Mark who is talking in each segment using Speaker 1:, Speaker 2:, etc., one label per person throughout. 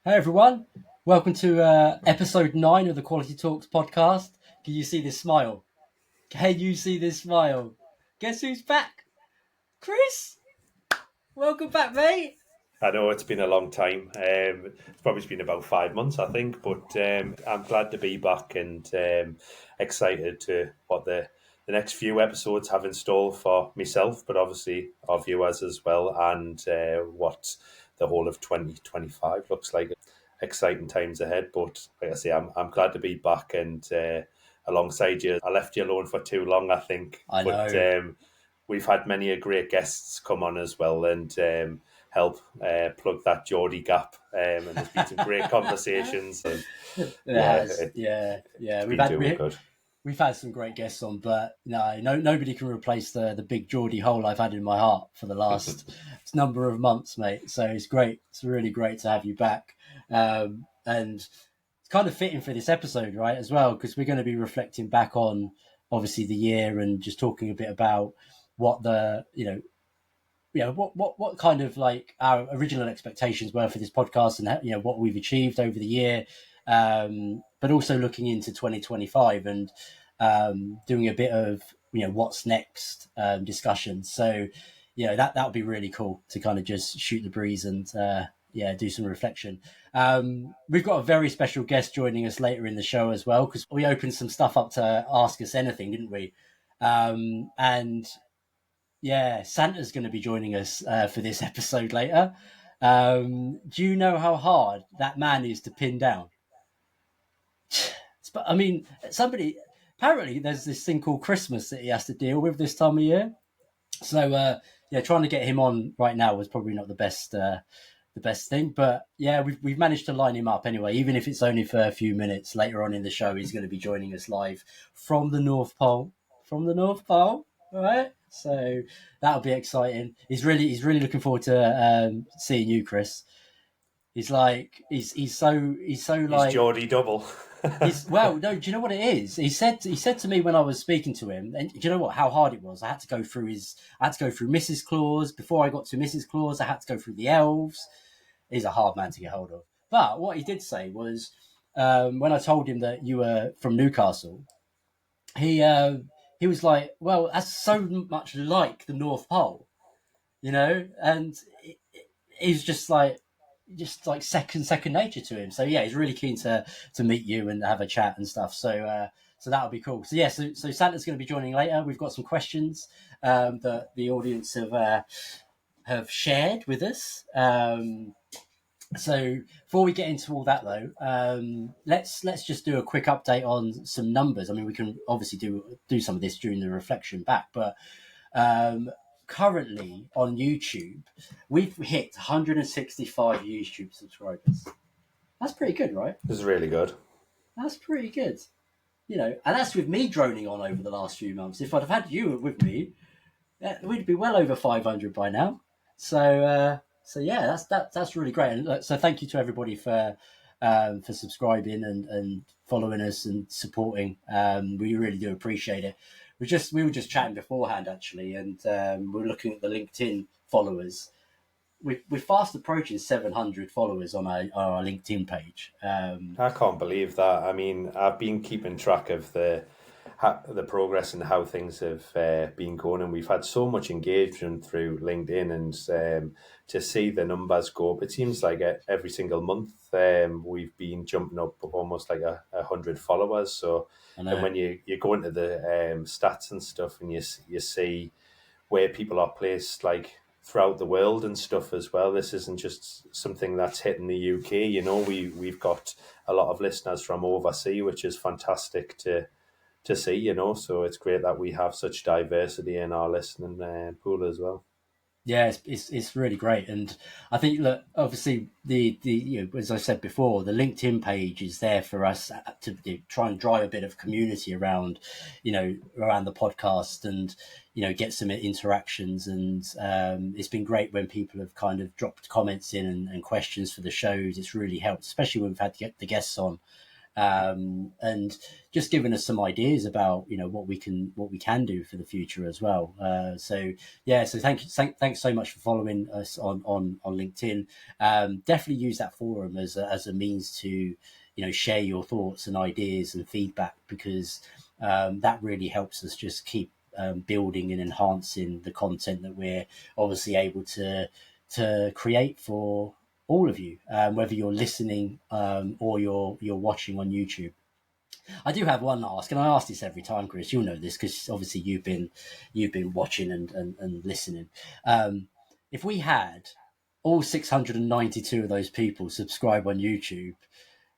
Speaker 1: Hey everyone, welcome to episode 9 of the Quality Talks podcast. Can you see this smile? Can you see this smile? Guess who's back? Chris! Welcome back, mate!
Speaker 2: I know it's been a long time. It's probably been about 5 months, I think, but I'm glad to be back and excited to what the next few episodes have in store for myself, but obviously our viewers as well, and what the whole of 2025 looks like. Exciting times ahead, but like I say, I'm glad to be back and alongside you. I left you alone for too long, I think,
Speaker 1: I
Speaker 2: but
Speaker 1: know.
Speaker 2: we've had many a great guests come on as well, and help plug that Geordie gap. And there's been some great conversations, and
Speaker 1: It
Speaker 2: yeah,
Speaker 1: has, yeah.
Speaker 2: it's been doing good.
Speaker 1: We've had some great guests on, but no, nobody can replace the big Geordie hole I've had in my heart for the last number of months, mate. So it's great. It's really great to have you back, and it's kind of fitting for this episode, right? As well, because we're going to be reflecting back on obviously the year and just talking a bit about what the what kind of like our original expectations were for this podcast and what we've achieved over the year, but also looking into 2025 and doing a bit of what's next discussion. So that would be really cool to kind of just shoot the breeze and do some reflection. We've got a very special guest joining us later in the show as well, because we opened some stuff up to ask us anything, didn't we? And yeah, Santa's going to be joining us for this episode later. Do you know how hard that man is to pin down? But I mean, somebody apparently there's this thing called Christmas that he has to deal with this time of year. So trying to get him on right now was probably not the best thing. But yeah, we've managed to line him up anyway, even if it's only for a few minutes. Later on in the show, he's going to be joining us live from the North Pole. From the North Pole, all right. So that'll be exciting. He's really looking forward to seeing you, Chris. He's so
Speaker 2: He's
Speaker 1: like
Speaker 2: Geordie double.
Speaker 1: He's well, no. Do you know what it is? He said to me when I was speaking to him, and do you know what? How hard it was. I had to go through Mrs. Claus before I got to Mrs. Claus. I had to go through the elves. He's a hard man to get hold of. But what he did say was, when I told him that you were from Newcastle, he was like, "Well, that's so much like the North Pole, and he's just like second nature to him. So yeah, he's really keen to meet you and have a chat and stuff. So that'll be cool. So yeah, so Santa's going to be joining later. We've got some questions that the audience have shared with us. So before we get into all that though, let's just do a quick update on some numbers. I mean, we can obviously do some of this during the reflection back, but currently on YouTube, we've hit 165 YouTube subscribers. That's pretty good, right?
Speaker 2: This is really good.
Speaker 1: That's pretty good. And that's with me droning on over the last few months. If I'd have had you with me, we'd be well over 500 by now. So yeah, that's really great. And so thank you to everybody for subscribing and following us and supporting. We really do appreciate it. We were just chatting beforehand actually, and we were looking at the LinkedIn followers. We're fast approaching 700 followers on our LinkedIn page.
Speaker 2: I can't believe that. I mean, I've been keeping track of the progress and how things have been going, and we've had so much engagement through LinkedIn, and to see the numbers go up, it seems like every single month we've been jumping up almost like 100 followers. So, and when you go into the stats and stuff, and you see where people are placed, like throughout the world and stuff as well. This isn't just something that's hitting the UK. We've got a lot of listeners from overseas, which is fantastic to see. So it's great that we have such diversity in our listening pool as well.
Speaker 1: Yeah, it's really great, and I think that obviously the as I said before, the LinkedIn page is there for us to try and drive a bit of community around the podcast, and get some interactions, and it's been great when people have kind of dropped comments in and questions for the shows. It's really helped, especially when we've had to get the guests on. and just giving us some ideas about what we can do for the future as well. So thanks so much for following us on LinkedIn. Definitely use that forum as a means to share your thoughts and ideas and feedback, because that really helps us just keep building and enhancing the content that we're obviously able to create for all of you, whether you're listening or you're watching on YouTube. I do have one ask, and I ask this every time, Chris. You'll know this because obviously you've been watching and listening. If we had all 692 of those people subscribe on YouTube,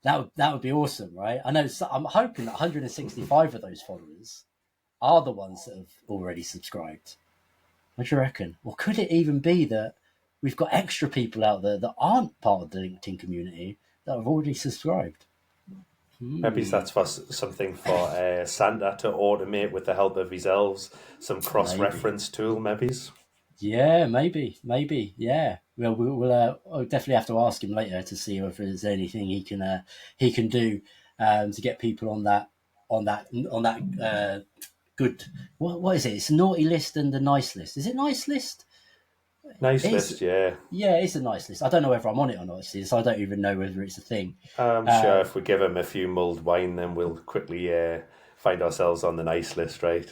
Speaker 1: that would be awesome, right? I know. I'm hoping that 165 of those followers are the ones that have already subscribed. What do you reckon? Or could it even be that we've got extra people out there that aren't part of the LinkedIn community that have already subscribed?
Speaker 2: Maybe that's for something for Santa to automate with the help of his elves, some cross-reference tool, maybe.
Speaker 1: Yeah, maybe, yeah. Well, I'll definitely have to ask him later to see if there's anything he can do to get people on that good. What is it? It's a naughty list and a nice list. Is it nice list?
Speaker 2: Nice list, yeah.
Speaker 1: Yeah, it's a nice list. I don't know whether I'm on it or not, so I don't even know whether it's a thing.
Speaker 2: I'm sure if we give him a few mulled wine, then we'll quickly find ourselves on the nice list, right?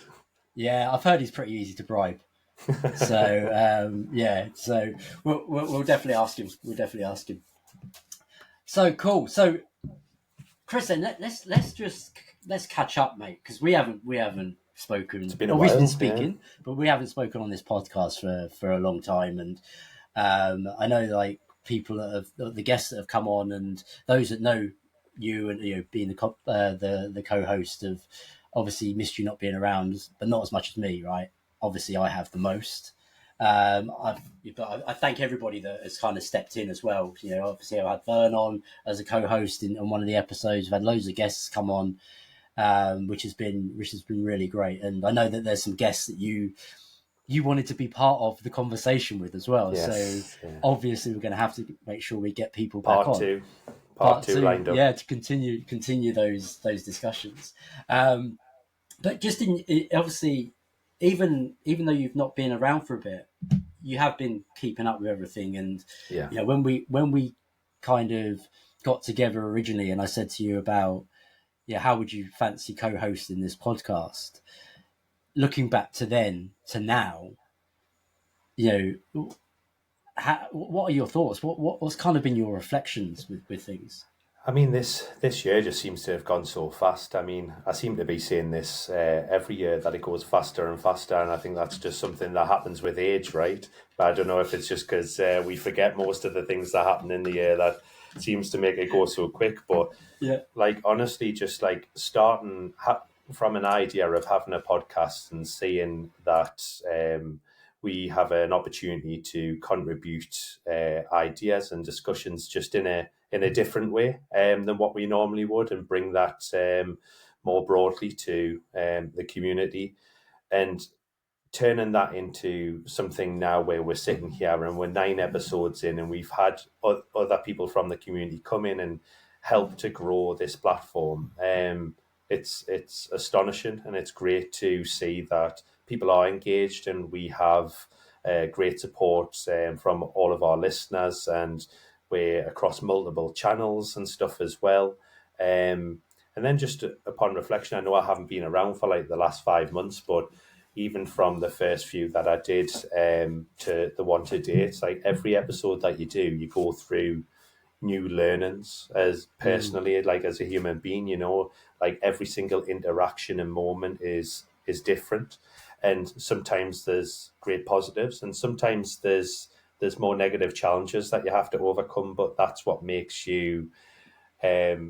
Speaker 1: Yeah, I've heard he's pretty easy to bribe. So so we'll definitely ask him. So cool. So Chris, then let's catch up, mate, because we haven't spoken.
Speaker 2: It's been a
Speaker 1: We've
Speaker 2: while,
Speaker 1: been speaking, but we haven't spoken on this podcast for a long time, and I know like people the guests that have come on, and those that know you and being the co-host have obviously missed you not being around, but not as much as me, right? Obviously, I have the most. But I thank everybody that has kind of stepped in as well. Obviously, I had Vern on as a co-host on one of the episodes. We've had loads of guests come on, which has been really great. And I know that there's some guests that you wanted to be part of the conversation with as well.
Speaker 2: Yes,
Speaker 1: so obviously, we're going to have to make sure we get people back
Speaker 2: part
Speaker 1: on.
Speaker 2: Part two lined up.
Speaker 1: Yeah, to continue those discussions. But just obviously, even though you've not been around for a bit, you have been keeping up with everything. And when we kind of got together originally, and I said to you about how would you fancy co-hosting this podcast? Looking back to then to now, what are your thoughts? What's kind of been your reflections with things?
Speaker 2: I mean, this year just seems to have gone so fast. I mean, I seem to be saying this every year, that it goes faster and faster, and I think that's just something that happens with age, right? But I don't know if it's just because we forget most of the things that happen in the year that seems to make it go so quick. But like, honestly, just like starting from an idea of having a podcast and seeing that we have an opportunity to contribute ideas and discussions just in a different way than what we normally would, and bring that more broadly to the community, and turning that into something now where we're sitting here and we're 9 episodes in, and we've had other people from the community come in and help to grow this platform. It's astonishing, and it's great to see that people are engaged, and we have great support from all of our listeners, and we're across multiple channels and stuff as well. And then just upon reflection, I know I haven't been around for like the last 5 months, but even from the first few that I did to the one today, it's like every episode that you do, you go through new learnings as personally, like as a human being, like every single interaction and moment is different. And sometimes there's great positives, and sometimes there's more negative challenges that you have to overcome, but that's what makes you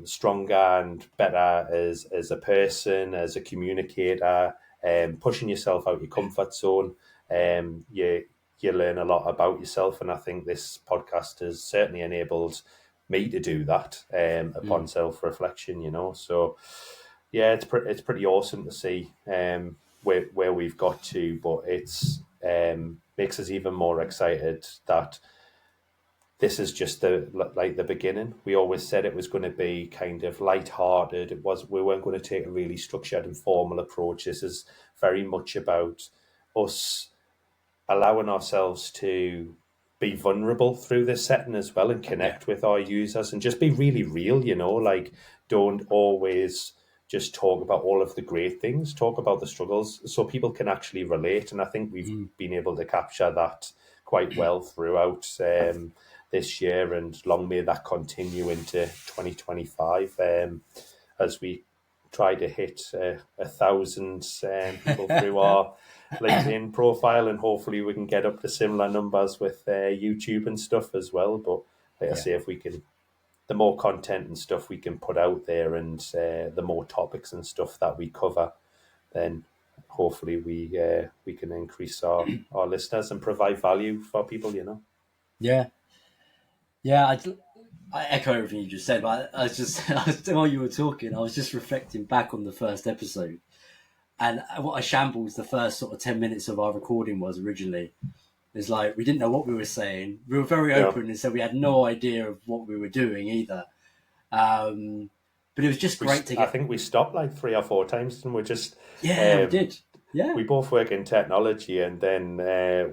Speaker 2: stronger and better as a person, as a communicator, pushing yourself out your comfort zone. You learn a lot about yourself, and I think this podcast has certainly enabled me to do that upon self-reflection, so it's pretty awesome to see where we've got to, but it's makes us even more excited that this is just the beginning. We always said it was going to be kind of light-hearted. We weren't going to take a really structured and formal approach. This is very much about us allowing ourselves to be vulnerable through this setting as well, and connect with our users and just be really real, like don't always just talk about all of the great things, talk about the struggles so people can actually relate. And I think we've been able to capture that quite well throughout this year, and long may that continue into 2025 as we try to hit 1,000 people through our LinkedIn profile, and hopefully we can get up to similar numbers with YouTube and stuff as well. But like I say, if we can, the more content and stuff we can put out there, and the more topics and stuff that we cover, then hopefully we can increase our listeners and provide value for people.
Speaker 1: Yeah, I echo everything you just said, but I was just while you were talking, I was just reflecting back on the first episode, and what a shambles the first sort of 10 minutes of our recording was originally. It's like we didn't know what we were saying. We were very open, and so we had no idea of what we were doing either. But it was just great to get.
Speaker 2: I think we stopped like 3 or 4 times, and we just
Speaker 1: we did. Yeah,
Speaker 2: we both work in technology, and then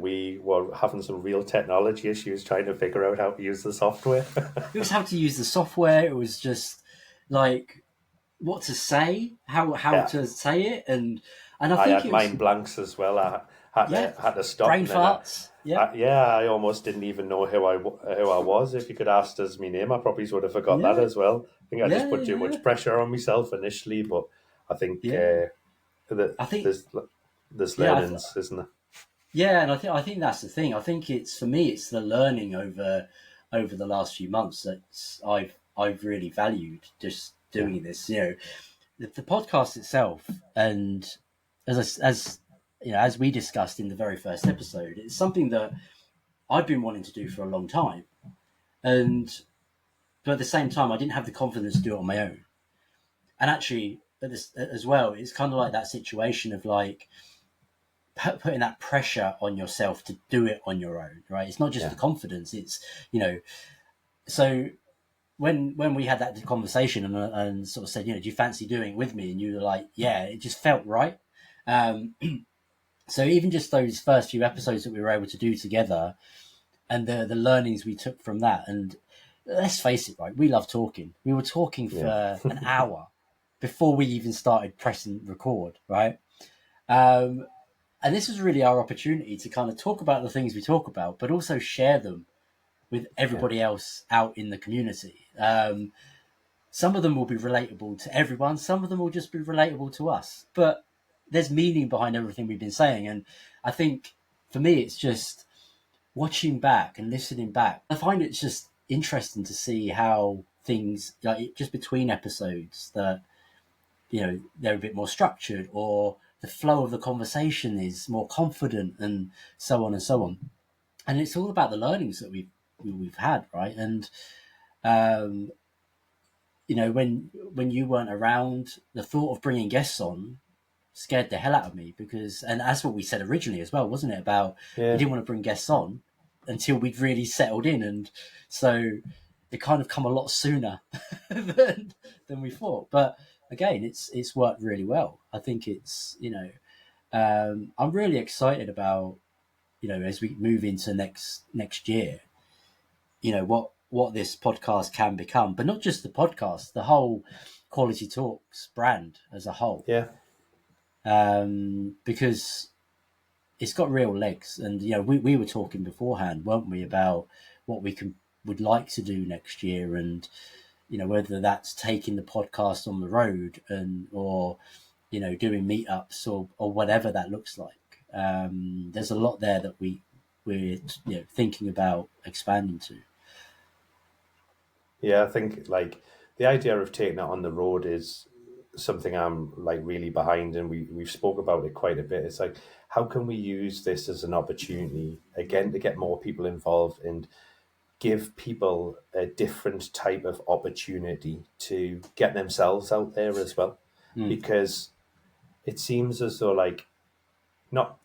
Speaker 2: we were having some real technology issues trying to figure out how to use the software.
Speaker 1: It was how to use the software. It was just like what to say, how to say it, and I think
Speaker 2: had mind blanks as well. I had to stop.
Speaker 1: Brain farts.
Speaker 2: I almost didn't even know who I was. If you could ask us my name, I probably would have forgot that as well. I think I just put too much pressure on myself initially, but I think there's learnings, isn't there?
Speaker 1: Yeah, and I think that's the thing. I think it's the learning over the last few months that I've really valued just doing this. The podcast itself, and as we discussed in the very first episode, it's something that I've been wanting to do for a long time, but at the same time, I didn't have the confidence to do it on my own. And actually, as well, it's kind of like that situation of like putting that pressure on yourself to do it on your own, right? It's not just the confidence; it's So when we had that conversation and sort of said, do you fancy doing it with me? And you were like, yeah, it just felt right. So even just those first few episodes that we were able to do together, and the learnings we took from that, and let's face it, right? We love talking. We were talking for an hour before we even started pressing record, right? And this was really our opportunity to kind of talk about the things we talk about, but also share them with everybody else out in the community. Some of them will be relatable to everyone. Some of them will just be relatable to us. But there's meaning behind everything we've been saying. And I think for me, it's just watching back and listening back. I find it's just interesting to see how things, like just between episodes, that they're a bit more structured, or the flow of the conversation is more confident, and so on and so on. And it's all about the learnings that we've had, right? And when you weren't around, the thought of bringing guests on scared the hell out of me, because, and that's what we said originally as well, wasn't it? About we didn't want to bring guests on until we'd really settled in, and so it kind of come a lot sooner than we thought. But again, it's worked really well. I think it's I'm really excited about as we move into next year, what this podcast can become, but not just the podcast, the whole Quality Talks brand as a whole.
Speaker 2: Yeah.
Speaker 1: Because it's got real legs, and we were talking beforehand, weren't we, about what we would like to do next year, and whether that's taking the podcast on the road or doing meetups or whatever that looks like. There's a lot there that we're thinking about expanding to.
Speaker 2: Yeah, I think like the idea of taking it on the road is something I'm like really behind, and we've spoke about it quite a bit. It's like, how can we use this as an opportunity again to get more people involved and give people a different type of opportunity to get themselves out there as well? Because it seems as though like not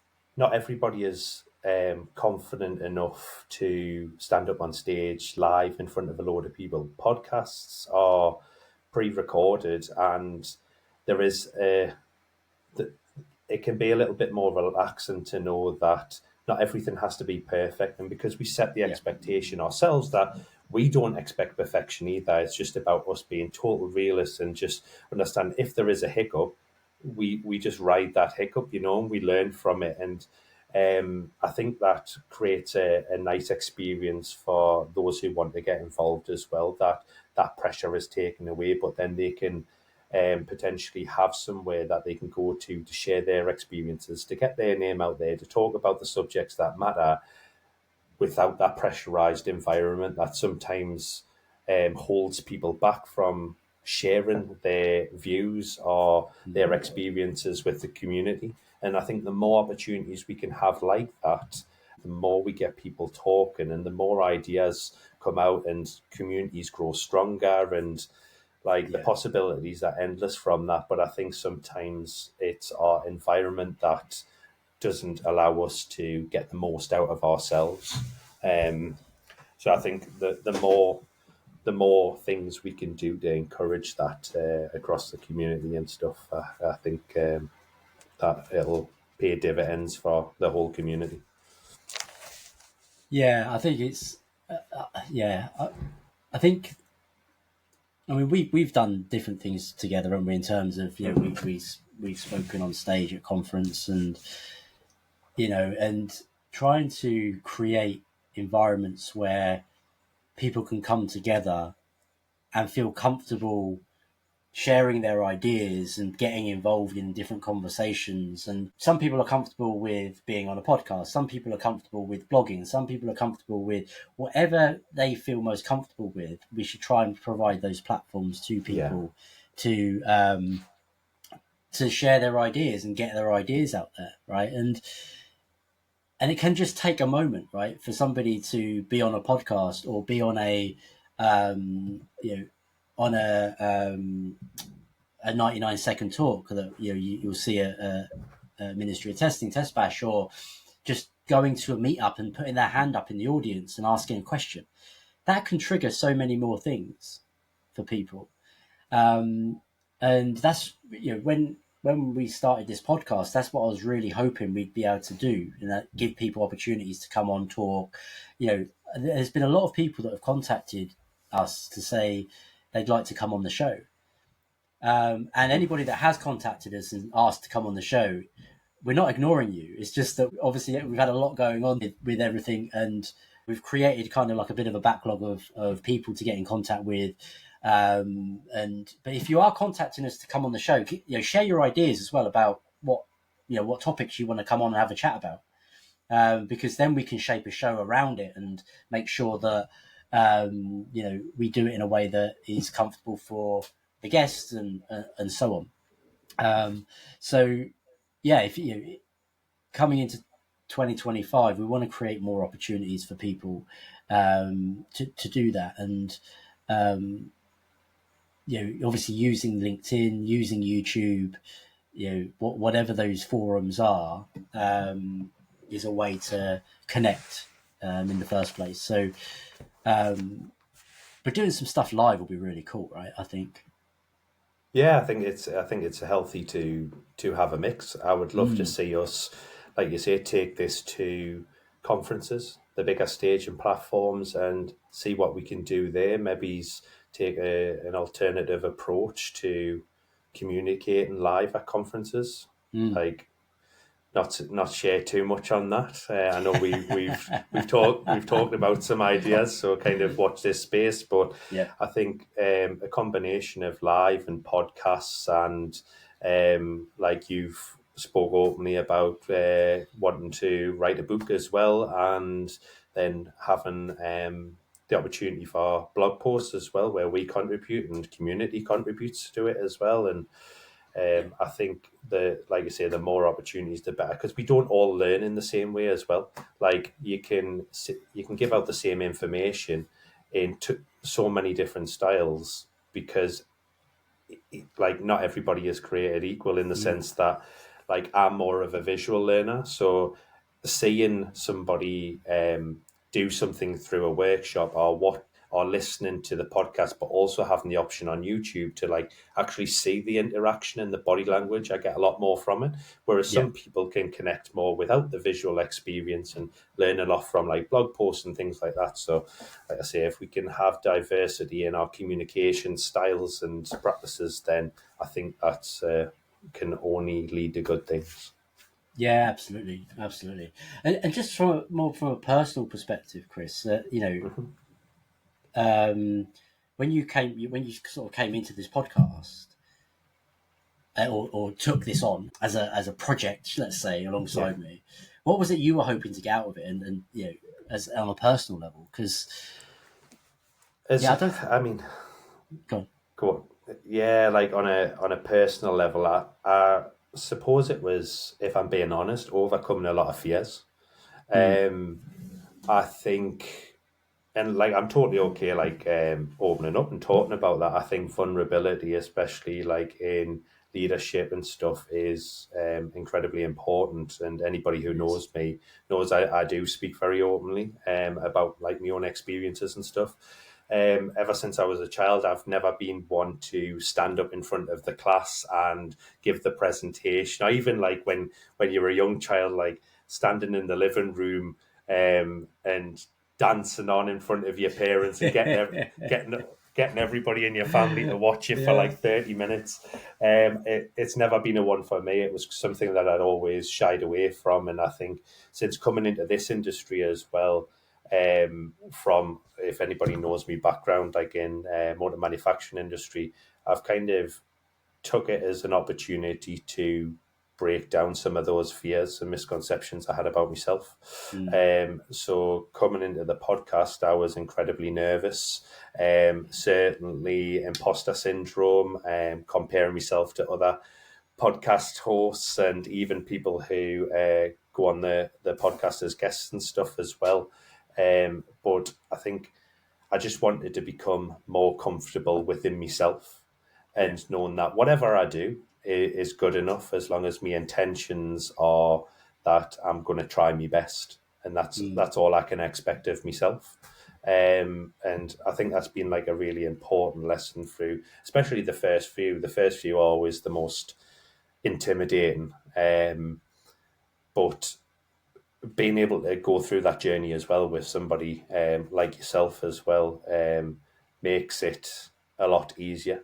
Speaker 2: everybody is confident enough to stand up on stage live in front of a load of people. Podcasts are pre-recorded, and there is it can be a little bit more relaxing to know that not everything has to be perfect. And because we set the expectation ourselves that we don't expect perfection either, it's just about us being total realists and just understand if there is a hiccup, we just ride that hiccup, and we learn from it. And I think that creates a nice experience for those who want to get involved as well, that pressure is taken away, but then they can potentially have somewhere that they can go to share their experiences, to get their name out there, to talk about the subjects that matter without that pressurized environment that sometimes holds people back from sharing their views or their experiences with the community. And I think the more opportunities we can have like that, the more we get people talking and the more ideas come out and communities grow stronger, and the possibilities are endless from that. But I think sometimes it's our environment that doesn't allow us to get the most out of ourselves. So I think the more things we can do to encourage that across the community and stuff, I think that it'll pay dividends for the whole community.
Speaker 1: Yeah, I think it's I think. I mean, we've done different things together, haven't we? In terms of we've spoken on stage at conference, and and trying to create environments where people can come together and feel comfortable sharing their ideas and getting involved in different conversations. And some people are comfortable with being on a podcast, some people are comfortable with blogging, some people are comfortable with whatever they feel most comfortable with. We should try and provide those platforms to people to share their ideas and get their ideas out there, right? And it can just take a moment, right, for somebody to be on a podcast or be on on a 99-second talk that you'll see a Ministry of Testing test bash, or just going to a meetup and putting their hand up in the audience and asking a question. That can trigger so many more things for people. And that's when we started this podcast, that's what I was really hoping we'd be able to do, and that give people opportunities to come on, talk. There's been a lot of people that have contacted us to say they'd like to come on the show. And anybody that has contacted us and asked to come on the show, we're not ignoring you. It's just that obviously we've had a lot going on with everything, and we've created kind of like a bit of a backlog of people to get in contact with. But if you are contacting us to come on the show, share your ideas as well about what topics you want to come on and have a chat about, because then we can shape a show around it and make sure that we do it in a way that is comfortable for the guests and so on. If coming into 2025, we want to create more opportunities for people to do that, and obviously using LinkedIn, using YouTube, whatever those forums are, is a way to connect in the first place. So, but doing some stuff live will be really cool, right? I think.
Speaker 2: Yeah, I think it's healthy to have a mix. I would love to see us, like you say, take this to conferences, the bigger stage and platforms, and see what we can do there. Maybe take an alternative approach to communicating live at conferences. Like, not share too much on that. I know we've talked about some ideas, so kind of watch this space. But I think a combination of live and podcasts, and like you've spoke openly about wanting to write a book as well, and then having the opportunity for blog posts as well, where we contribute and community contributes to it as well. And I think like you say, the more opportunities, the better, because we don't all learn in the same way as well. Like you can give out the same information in so many different styles, because like not everybody is created equal in the sense that like I'm more of a visual learner, so seeing somebody do something through a workshop or listening to the podcast, but also having the option on YouTube to like actually see the interaction and the body language, I get a lot more from it. Whereas
Speaker 1: Yeah.
Speaker 2: some people can connect more without the visual experience and learn a lot from like blog posts and things like that. So, like I say, if we can have diversity in our communication styles and practices, then I think that's can only lead to good things.
Speaker 1: Yeah, absolutely, absolutely. And just from a personal perspective, Chris,
Speaker 2: Mm-hmm.
Speaker 1: when you sort of came into this podcast, or took this on as a project, let's say,
Speaker 2: Yeah.
Speaker 1: alongside me, what was it you were hoping to get out of it, and as on a personal level? Because
Speaker 2: As
Speaker 1: yeah, I don't.
Speaker 2: I mean,
Speaker 1: Go on.
Speaker 2: go on. Yeah, like on a personal level, I suppose it was, if I'm being honest, overcoming a lot of fears.
Speaker 1: Mm,
Speaker 2: Um, I think, and like I'm totally okay, like opening up and talking about that. I think vulnerability, especially like in leadership and stuff, is incredibly important. And anybody who
Speaker 1: it is.
Speaker 2: knows me knows I do speak very openly about like my own experiences and stuff. Ever since I was a child, I've never been one to stand up in front of the class and give the presentation. I even like when you were a young child, like standing in the living room and dancing on in front of your parents and getting everybody in your family to watch you for
Speaker 1: Yeah.
Speaker 2: like 30 minutes. It's never been a one for me. It was something that I'd always shied away from. And I think since coming into this industry as well, from, if anybody knows me background, like in motor manufacturing industry, I've kind of took it as an opportunity to break down some of those fears and misconceptions I had about myself.
Speaker 1: Mm,
Speaker 2: So coming into the podcast, I was incredibly nervous. Certainly imposter syndrome, comparing myself to other podcast hosts and even people who go on the podcast as guests and stuff as well. But I think I just wanted to become more comfortable within myself
Speaker 1: yeah.
Speaker 2: and knowing that whatever I do is good enough as long as my intentions are that I'm going to try my best, and
Speaker 1: Mm,
Speaker 2: that's all I can expect of myself. And I think that's been like a really important lesson through, especially the first few. The first few are always the most intimidating, but being able to go through that journey as well with somebody like yourself as well makes it a lot easier.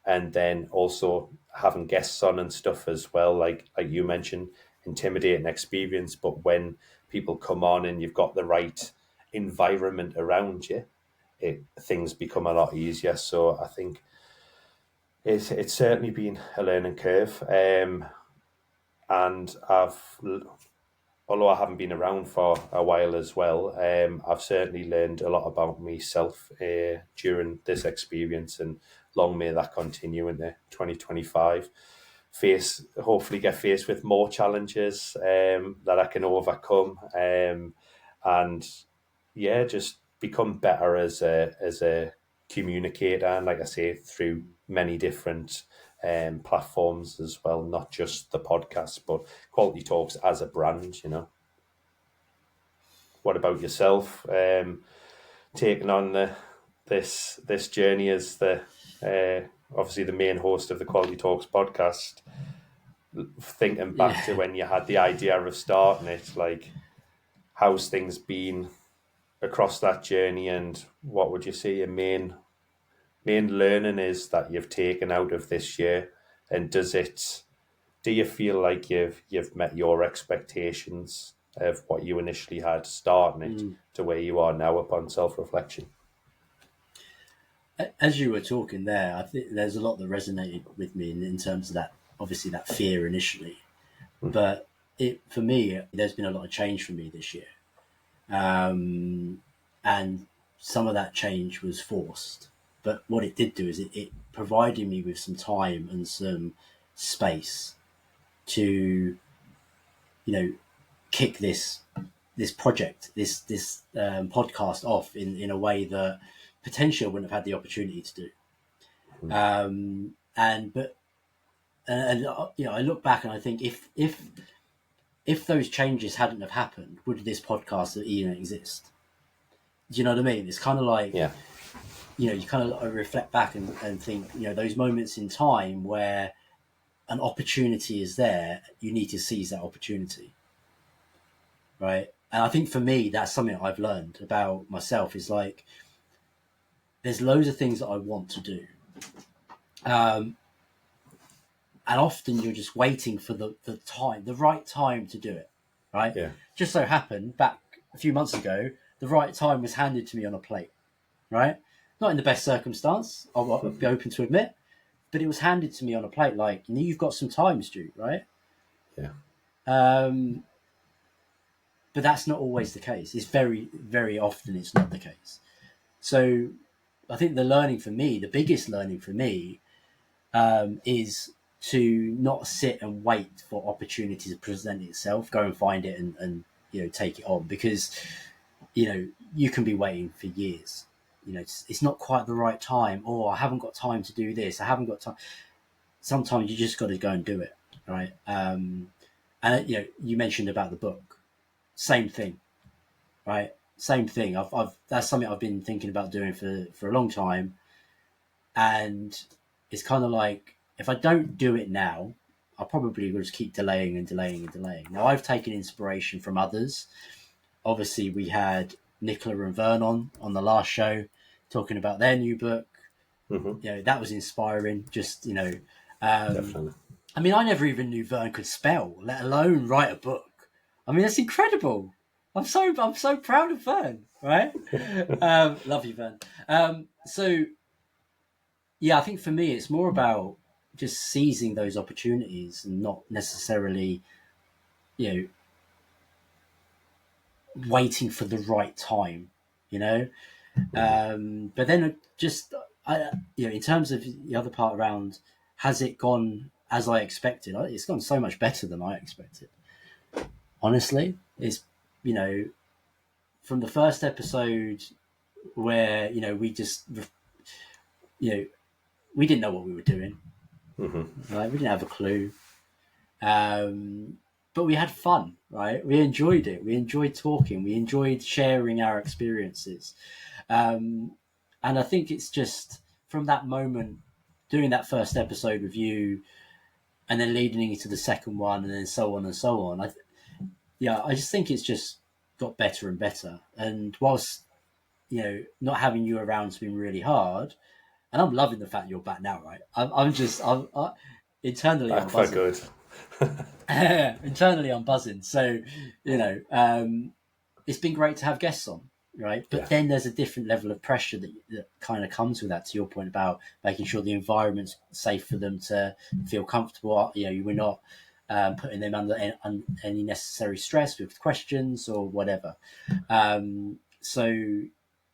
Speaker 2: And then also having guests on and stuff as well, like you mentioned, intimidating experience. But when people come on and you've got the right environment around you, things become a lot easier. So I think it's certainly been a learning curve. And although I haven't been around for a while as well, I've certainly learned a lot about myself during this experience, and long may that continue into 2025. Hopefully get faced with more challenges that I can overcome, and yeah, just become better as a communicator, and like I say, through many different platforms as well, not just the podcast, but Quality Talks as a brand. What about yourself? Taking on this journey as the obviously the main host of the Quality Talks podcast. Thinking back to
Speaker 1: yeah.
Speaker 2: when you had the idea of starting it, like how's things been across that journey, and what would you say your main learning is that you've taken out of this year, and do you feel like you've met your expectations of what you initially had starting it
Speaker 1: Mm.
Speaker 2: to where you are now upon self-reflection?
Speaker 1: As you were talking there, I think there's a lot that resonated with me in terms of that. Obviously, that fear initially, but for me, there's been a lot of change for me this year, and some of that change was forced. But what it did do is it provided me with some time and some space to kick this project, this podcast off in a way that potentially I wouldn't have had the opportunity to do. And but and I look back and I think if if those changes hadn't have happened, would this podcast even exist? Do you know what I mean? It's kind of like, you kind of reflect back and think, those moments in time where an opportunity is there, you need to seize that opportunity, right? And I think for me, that's something I've learned about myself, is like, there's loads of things that I want to do. And often you're just waiting for the right time to do it, right?
Speaker 2: Yeah.
Speaker 1: Just so happened back a few months ago, the right time was handed to me on a plate, right? Not in the best circumstance, I'll be open to admit, but it was handed to me on a plate like, you've got some time, Stu, right?
Speaker 2: Yeah.
Speaker 1: But that's not always the case. It's very, very often it's not the case. So I think the biggest learning for me, is to not sit and wait for opportunity to present itself, go and find it and take it on, because you can be waiting for years. It's not quite the right time, or I haven't got time to do this, I haven't got time. Sometimes you just got to go and do it, right? And you mentioned about the book, same thing, right? Same thing. I've that's something I've been thinking about doing for a long time, and it's kind of like, if I don't do it now, I probably will just keep delaying and delaying and delaying. Now, I've taken inspiration from others. Obviously, we had Nicola and Vern on the last show talking about their new book.
Speaker 2: Mm-hmm.
Speaker 1: That was inspiring. Just
Speaker 2: Definitely.
Speaker 1: I mean, I never even knew Vern could spell, let alone write a book. I mean, that's incredible. I'm so proud of Vern, right? Love you, Vern. So yeah, I think for me, it's more about just seizing those opportunities and not necessarily, waiting for the right time, But then in terms of the other part around, has it gone as I expected? It's gone so much better than I expected. Honestly, it's, from the first episode where, we just, we didn't know what we were doing.
Speaker 2: Mm-hmm.
Speaker 1: Right? We didn't have a clue. But we had fun, right? We enjoyed it. We enjoyed talking. We enjoyed sharing our experiences. And I think it's just from that moment, doing that first episode with you, and then leading into the second one, and then so on and so on. I just think it's just got better and better. And whilst, not having you around's been really hard, and I'm loving the fact you're back now, right? Internally,
Speaker 2: Back
Speaker 1: I'm
Speaker 2: for
Speaker 1: buzzing.
Speaker 2: good.
Speaker 1: Internally, I'm buzzing. So, it's been great to have guests on, right? But then there's a different level of pressure that kind of comes with that, to your point about making sure the environment's safe for them to feel comfortable. We're not putting them under any necessary stress with questions or whatever. So,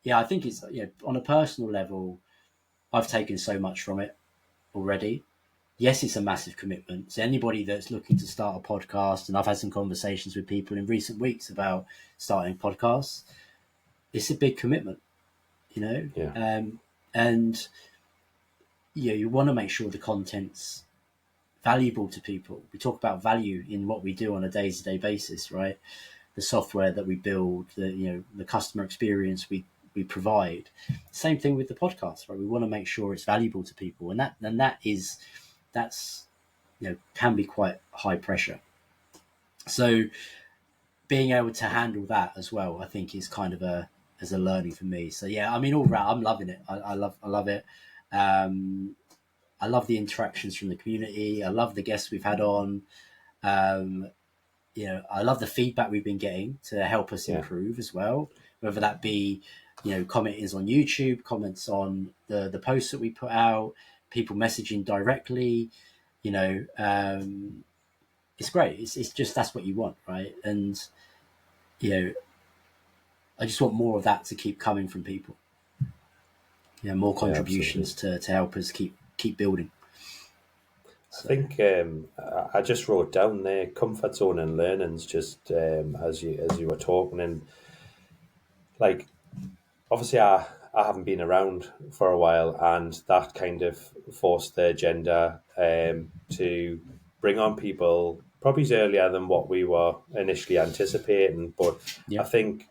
Speaker 1: yeah, I think it's, on a personal level, I've taken so much from it already. Yes, it's a massive commitment. So anybody that's looking to start a podcast, and I've had some conversations with people in recent weeks about starting podcasts, it's a big commitment,
Speaker 2: Yeah.
Speaker 1: And you want to make sure the content's valuable to people. We talk about value in what we do on a day-to-day basis, right? The software that we build, the customer experience we provide. Same thing with the podcast, right? We want to make sure it's valuable to people, and that's can be quite high pressure. So being able to handle that as well, I think, is kind of as a learning for me. So yeah, I mean, all round, I'm loving it. I love it. I love the interactions from the community. I love the guests we've had on. I love the feedback we've been getting to help us improve as well. Whether that be, comments on YouTube, comments on the posts that we put out, people messaging directly, it's great. It's just, that's what you want, right? And I just want more of that to keep coming from people. More contributions to help us keep building.
Speaker 2: So. I think I just wrote down there comfort zone and learnings just as you were talking, and like obviously I haven't been around for a while, and that kind of forced the agenda to bring on people probably earlier than what we were initially anticipating. But I
Speaker 1: Yeah.
Speaker 2: think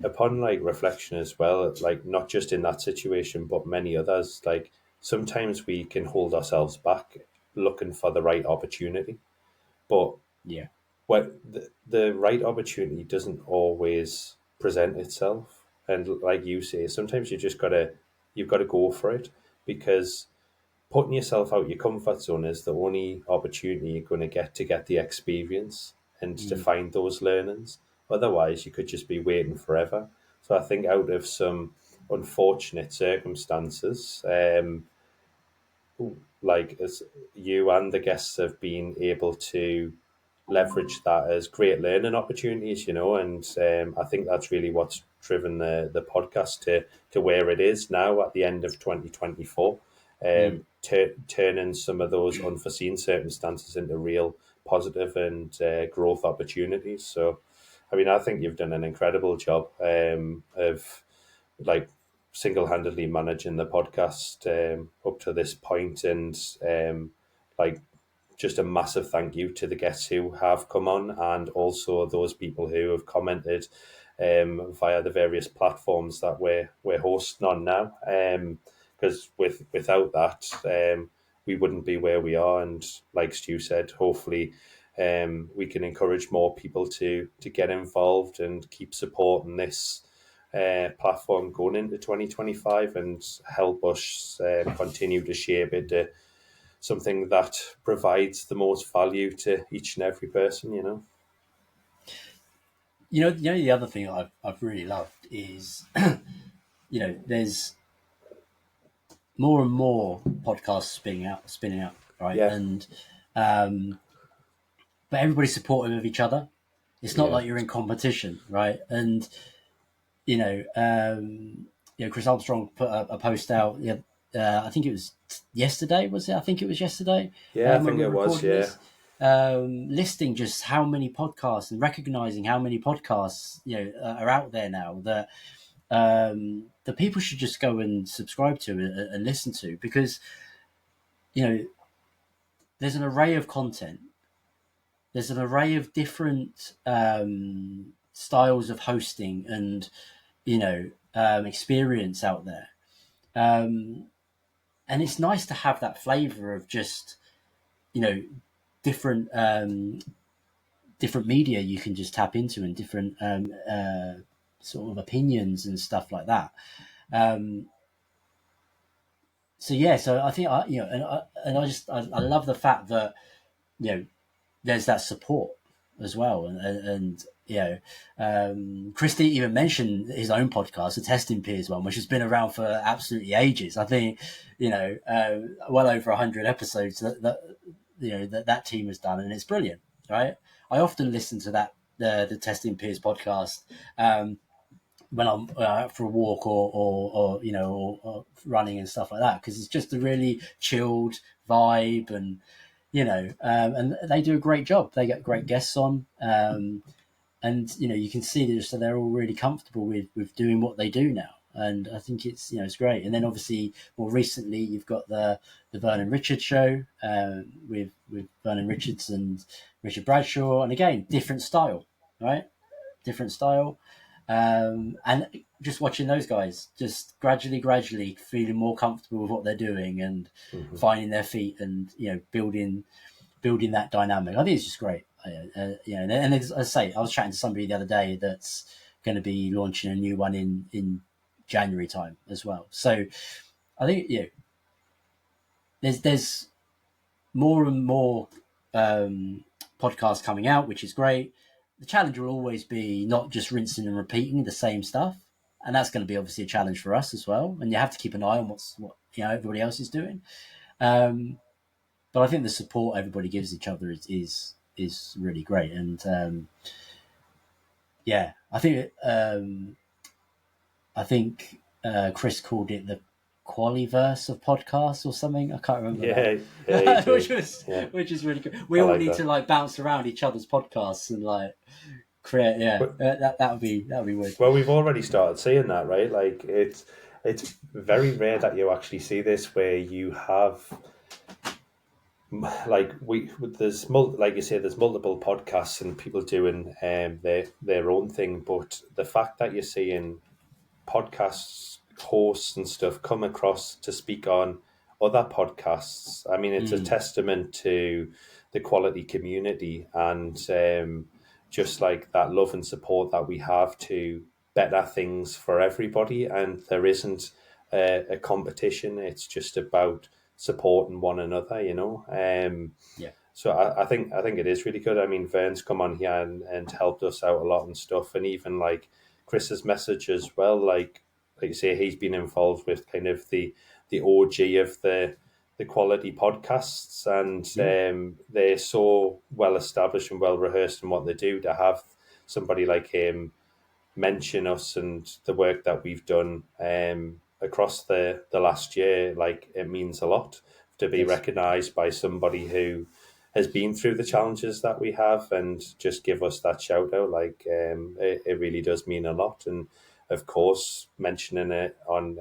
Speaker 2: upon like reflection as well, like not just in that situation, but many others, like sometimes we can hold ourselves back looking for the right opportunity. But
Speaker 1: Yeah.
Speaker 2: what the right opportunity doesn't always present itself. And like you say, sometimes you've got to go for it, because putting yourself out your comfort zone is the only opportunity you're going to get the experience and to
Speaker 1: Mm.
Speaker 2: find those learnings. Otherwise, you could just be waiting forever. So I think out of some unfortunate circumstances, like as you and the guests have been able to leverage that as great learning opportunities, and I think that's really what's driven the podcast to where it is now at the end of 2024,
Speaker 1: Mm.
Speaker 2: turning some of those unforeseen circumstances into real positive and growth opportunities. So, I mean, I think you've done an incredible job of like single-handedly managing the podcast up to this point, and like just a massive thank you to the guests who have come on, and also those people who have commented via the various platforms that we're hosting on now. Because without that, we wouldn't be where we are. And like Stu said, hopefully, we can encourage more people to get involved and keep supporting this platform going into 2025, and help us continue to shape it to something that provides the most value to each and every person.
Speaker 1: The other thing I've really loved is, there's more and more podcasts spinning out, right?
Speaker 2: Yeah,
Speaker 1: And but everybody's supportive of each other. It's not
Speaker 2: yeah,
Speaker 1: like you're in competition, right? And you know, Chris Armstrong put a post out. Yeah, I think it was yesterday. Was it? I think it was yesterday
Speaker 2: yeah. I
Speaker 1: when
Speaker 2: think
Speaker 1: we were
Speaker 2: it was.
Speaker 1: recording
Speaker 2: Yeah,
Speaker 1: this. Listing just how many podcasts and recognizing how many podcasts are out there now that the people should just go and subscribe to and listen to, because you know there's an array of content. There's an array of different styles of hosting and experience out there, um, and it's nice to have that flavor of just you know different different media you can just tap into, and different sort of opinions and stuff like that. Um, so I think I love the fact that there's that support as well, and Christy even mentioned his own podcast, the Testing Peers one, which has been around for absolutely ages. I think well over 100 episodes that team has done, and it's brilliant, right? I often listen to the Testing Peers podcast when I'm for a walk or running and stuff like that, because it's just a really chilled vibe, and they do a great job. They get great guests on, and you can see that so they're all really comfortable with doing what they do now, and I think it's great. And then obviously more recently you've got the Vernon Richards show with Vernon Richards and Richard Bradshaw, and again different style, right? Different style. And just watching those guys just gradually feeling more comfortable with what they're doing, and
Speaker 2: mm-hmm.
Speaker 1: finding their feet, and building that dynamic. I think it's just great. And as I say, I was chatting to somebody the other day that's going to be launching a new one in January time as well. So I think there's more and more podcasts coming out, which is great. The challenge will always be not just rinsing and repeating the same stuff, and that's going to be obviously a challenge for us as well. And you have to keep an eye on what everybody else is doing. But I think the support everybody gives each other is really great, and I think Chris called it the Qualiverse of podcasts or something. I can't remember
Speaker 2: Yeah,
Speaker 1: that,
Speaker 2: yeah.
Speaker 1: which is really good. We
Speaker 2: I
Speaker 1: all
Speaker 2: like
Speaker 1: need
Speaker 2: that.
Speaker 1: to bounce around each other's podcasts and create. Yeah,
Speaker 2: But
Speaker 1: that would be weird.
Speaker 2: well, we've already started seeing that, right? Like it's very rare that you actually see this, where you have like like you say, there's multiple podcasts and people doing their own thing, but the fact that you're seeing podcasts hosts and stuff come across to speak on other podcasts, I mean, it's a
Speaker 1: Mm,
Speaker 2: testament to the quality community and just like that love and support that we have to better things for everybody. And there isn't a competition, it's just about supporting one another, you know.
Speaker 1: yeah.
Speaker 2: So I think it is really good. I mean, Vern's come on here and helped us out a lot and stuff, and even like Chris's message as well. Like you say, he's been involved with kind of the OG of the quality podcasts, and
Speaker 1: Mm,
Speaker 2: they're so well established and well rehearsed in what they do. To have somebody like him mention us and the work that we've done across the last year, like it means a lot to be
Speaker 1: yes.
Speaker 2: recognised by somebody who has been through the challenges that we have and just give us that shout out. Like it really does mean a lot, and of course, mentioning it on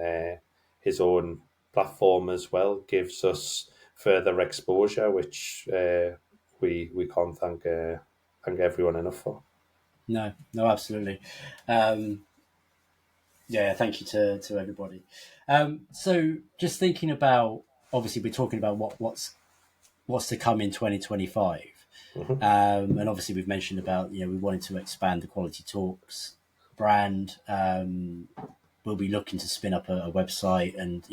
Speaker 2: his own platform as well gives us further exposure, which we can't thank everyone enough for.
Speaker 1: No, no, absolutely. Um, yeah, thank you to everybody. So just thinking about, obviously we're talking about what's to come in 2025.
Speaker 2: Hmm.
Speaker 1: And obviously we've mentioned about, we wanted to expand the Quality Talks brand. We'll be looking to spin up a website, and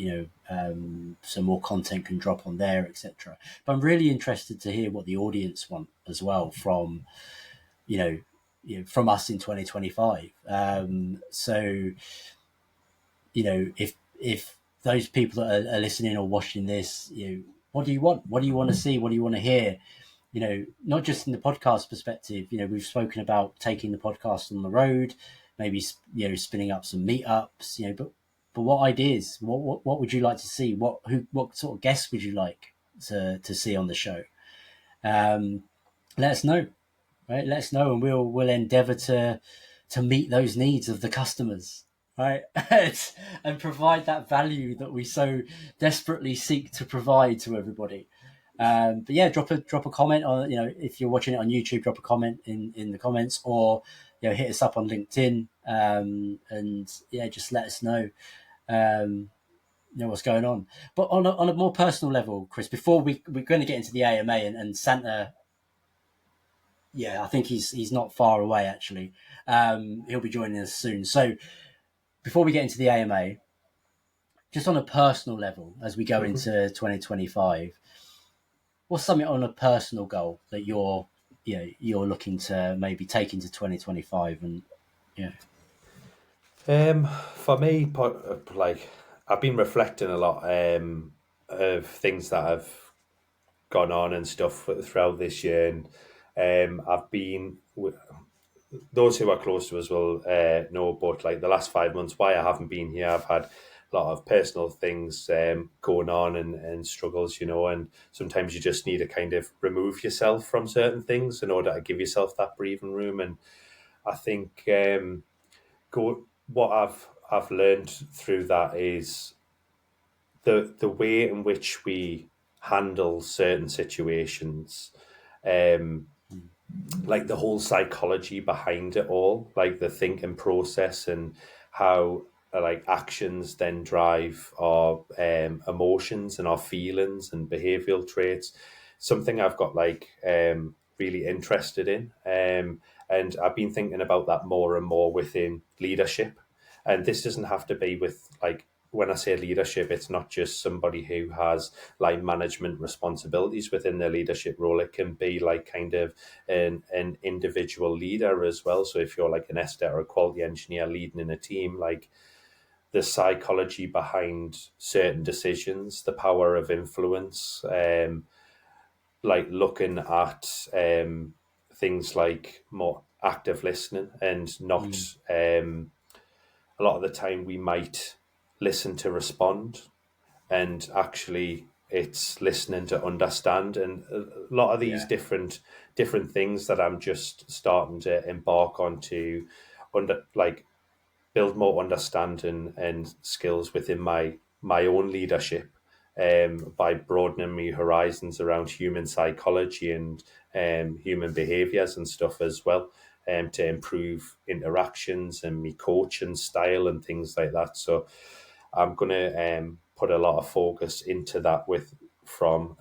Speaker 1: some more content can drop on there, etc. But I'm really interested to hear what the audience want as well from you know, from us in 2025. So if those people that are listening or watching this, what do you want? What do you want to see? What do you want to hear? Not just in the podcast perspective. We've spoken about taking the podcast on the road, maybe spinning up some meetups. But what ideas? What would you like to see? What sort of guests would you like to see on the show? Um, Let us know. Right, let us know, and we'll endeavour to meet those needs of the customers, right, and provide that value that we so desperately seek to provide to everybody. But yeah, drop a comment on, if you're watching it on YouTube, drop a comment in the comments, or hit us up on LinkedIn, and yeah, just let us know. What's going on. But on a more personal level, Chris, before we're going to get into the AMA, and Santa, yeah, I think he's not far away actually. He'll be joining us soon. So before we get into the AMA, just on a personal level, as we go
Speaker 2: Hmm.
Speaker 1: into 2025, what's something on a personal goal that you're looking to maybe take into 2025, and yeah,
Speaker 2: For me, like I've been reflecting a lot of things that have gone on and stuff throughout this year, and I've been those who are close to us will know. But like the last 5 months, why I haven't been here, I've had a lot of personal things going on and struggles, and sometimes you just need to kind of remove yourself from certain things in order to give yourself that breathing room. And I think what I've learned through that is the way in which we handle certain situations, um, like the whole psychology behind it all, like the thinking process and how like actions then drive our emotions and our feelings and behavioral traits. Something I've got like really interested in, and I've been thinking about that more and more within leadership. And this doesn't have to be with like when I say leadership, it's not just somebody who has line management responsibilities within their leadership role. It can be like kind of an individual leader as well. So if you're like an Esther or a quality engineer leading in a team, like the psychology behind certain decisions, the power of influence, like looking at things like more active listening and not
Speaker 1: mm,
Speaker 2: a lot of the time we might listen to respond, and actually it's listening to understand. And a lot of these
Speaker 1: yeah,
Speaker 2: different things that I'm just starting to embark on to like build more understanding and skills within my own leadership, by broadening my horizons around human psychology and human behaviours and stuff as well, to improve interactions and my coaching style and things like that. So I'm going to put a lot of focus into that from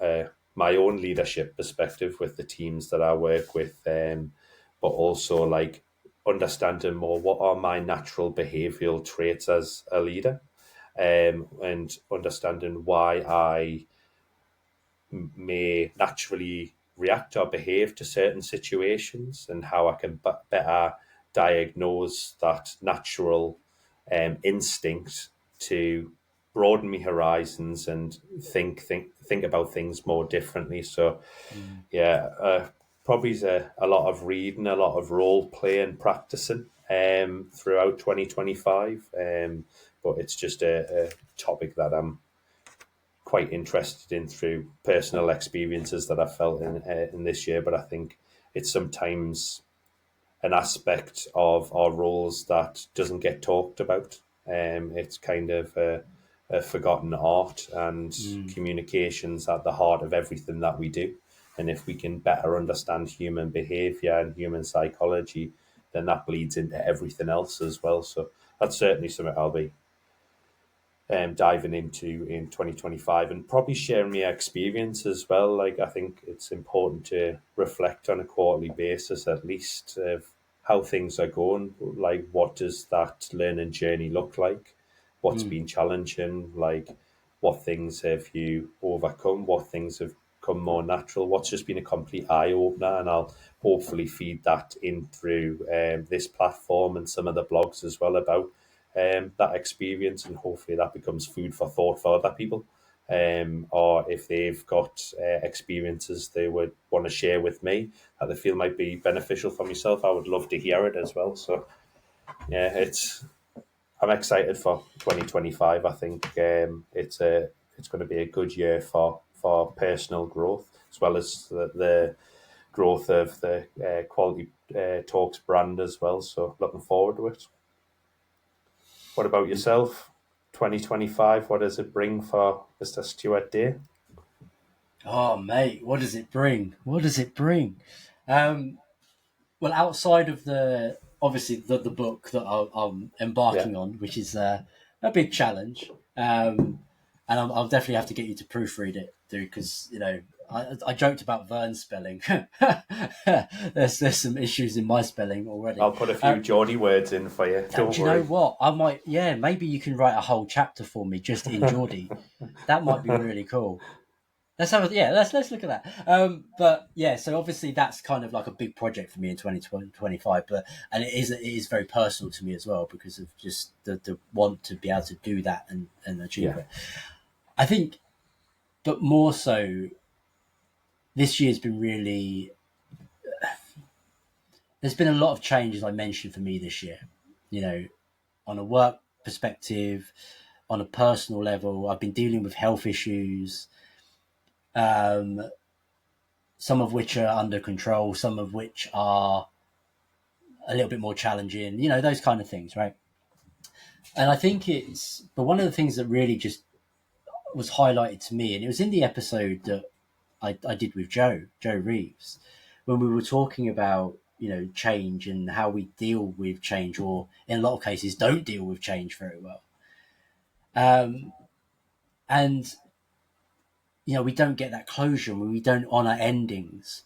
Speaker 2: my own leadership perspective with the teams that I work with, but also like understanding more what are my natural behavioural traits as a leader, and understanding why I may naturally react or behave to certain situations, and how I can better diagnose that natural instinct to broaden my horizons and think about things more differently. So
Speaker 1: Mm.
Speaker 2: yeah, probably a lot of reading, a lot of role play and practicing throughout 2025. But it's just a topic that I'm quite interested in through personal experiences that I felt in this year. But I think it's sometimes an aspect of our roles that doesn't get talked about. It's kind of a forgotten art, and
Speaker 1: Mm.
Speaker 2: communications at the heart of everything that we do. And if we can better understand human behavior and human psychology, then that bleeds into everything else as well. So that's certainly something I'll be diving into in 2025, and probably sharing my experience as well. Like, I think it's important to reflect on a quarterly basis, at least, of how things are going. Like, what does that learning journey look like? What's
Speaker 1: Mm.
Speaker 2: been challenging? Like, what things have you overcome? What things have come more natural? What's just been a complete eye opener? And I'll hopefully feed that in through this platform and some of the blogs as well about that experience, and hopefully that becomes food for thought for other people. Or if they've got experiences they would want to share with me that they feel might be beneficial for myself, I would love to hear it as well. So yeah, I'm excited for 2025. I think it's going to be a good year for personal growth, as well as the growth of the Quality Talks brand as well. So looking forward to it. What about yourself? 2025, what does it bring for Mr. Stuart Day?
Speaker 1: Oh, mate, what does it bring? What does it bring? Um, well, outside of the obviously the book that I'm
Speaker 2: Yeah,
Speaker 1: embarking on, which is a big challenge, and I'll definitely have to get you to proofread it, dude, because I joked about Vern's spelling. There's some issues in my spelling already.
Speaker 2: I'll put a few Geordie words in for you.
Speaker 1: Do
Speaker 2: Don't
Speaker 1: you know
Speaker 2: worry.
Speaker 1: what? I might, yeah, maybe you can write a whole chapter for me just in Geordie. That might be really cool. Let's have a yeah. Let's look at that. But yeah, so obviously that's kind of like a big project for me in 2025. But and it is very personal to me as well because of just the want to be able to do that and achieve
Speaker 2: Yeah.
Speaker 1: it. I think, but more so, this year's been really. There's been a lot of changes I mentioned for me this year. You know, on a work perspective, on a personal level, I've been dealing with health issues. Um, some of which are under control, some of which are a little bit more challenging, those kind of things, right? And I think but one of the things that really just was highlighted to me, and it was in the episode that I did with Joe Reeves, when we were talking about, change and how we deal with change, or in a lot of cases don't deal with change very well. Um, and, we don't get that closure when we don't honor endings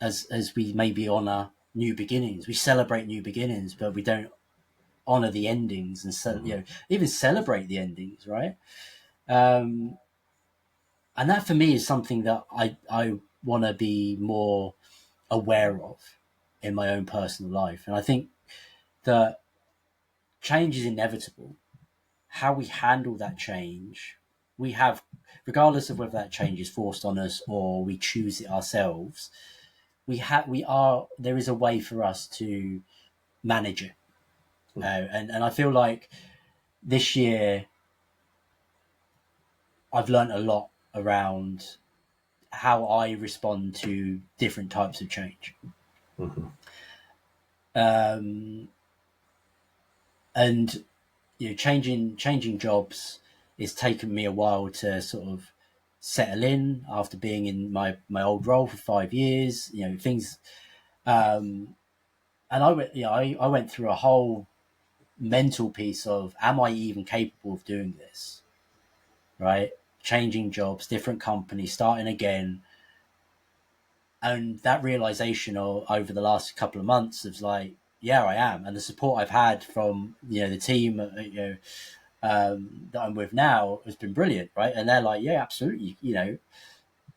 Speaker 1: as we maybe honor new beginnings. We celebrate new beginnings, but we don't honor the endings and
Speaker 2: Mm-hmm.
Speaker 1: even celebrate the endings, right? Um, and that for me is something that I want to be more aware of in my own personal life. And I think that change is inevitable. How we handle that change, we have, regardless of whether that change is forced on us or we choose it ourselves, there is a way for us to manage it. And I feel like this year I've learned a lot around how I respond to different types of change.
Speaker 2: Mm-hmm.
Speaker 1: Um, and changing jobs, it's taken me a while to sort of settle in after being in my old role for 5 years. Things, and I went through a whole mental piece of, am I even capable of doing this? Right, changing jobs, different companies, starting again, and that realization over the last couple of months of like, yeah, I am, and the support I've had from the team, that I'm with now has been brilliant, right? And they're like, yeah, absolutely,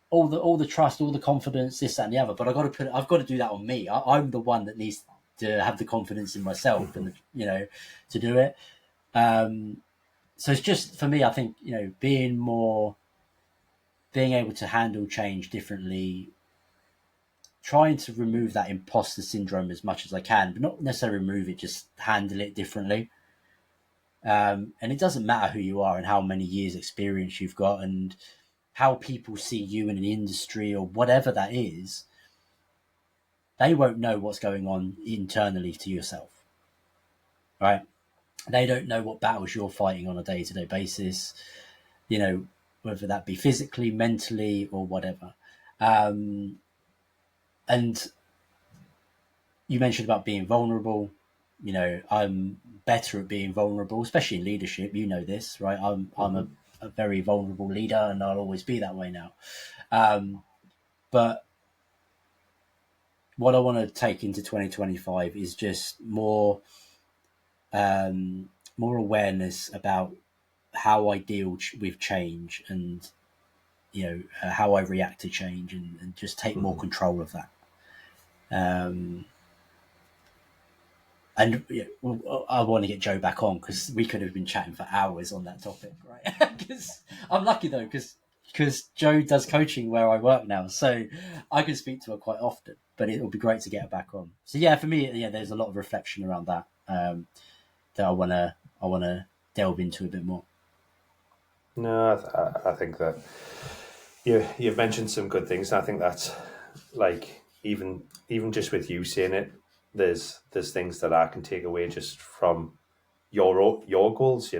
Speaker 1: all the trust, all the confidence, this, that, and the other. But I've got to do that on me. I'm the one that needs to have the confidence in myself, and to do it. So it's just for me. I think being able to handle change differently, trying to remove that imposter syndrome as much as I can, but not necessarily remove it, just handle it differently. And it doesn't matter who you are and how many years experience you've got and how people see you in an industry or whatever that is. They won't know what's going on internally to yourself, right? They don't know what battles you're fighting on a day-to-day basis, whether that be physically, mentally, or whatever. And you mentioned about being vulnerable. I'm better at being vulnerable, especially in leadership. You know this, right? I'm a very vulnerable leader, and I'll always be that way now. But what I want to take into 2025 is just more awareness about how I deal with change, and how I react to change, and just take more control of that. And I want to get Joe back on because we could have been chatting for hours on that topic, right? Because I'm lucky though, because Joe does coaching where I work now, so I can speak to her quite often. But it would be great to get her back on. So yeah, for me, there's a lot of reflection around that that I wanna delve into a bit more.
Speaker 2: No, I think that you've mentioned some good things. And I think that's like even just with you saying it, there's things that I can take away just from your goals.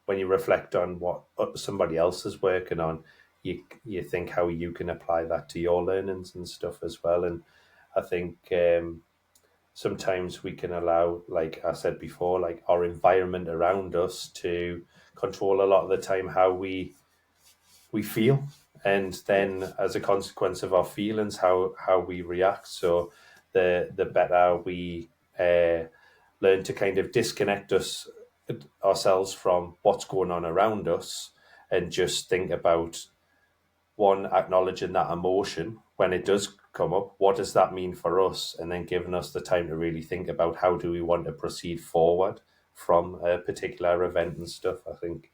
Speaker 2: When you reflect on what somebody else is working on, you think how you can apply that to your learnings and stuff as well. And I think sometimes we can allow, like I said before, like our environment around us to control a lot of the time how we feel, and then as a consequence of our feelings, how we react. So the better we learn to kind of disconnect ourselves from what's going on around us and just think about, one, acknowledging that emotion when it does come up, what does that mean for us, and then giving us the time to really think about how do we want to proceed forward from a particular event and stuff. I think,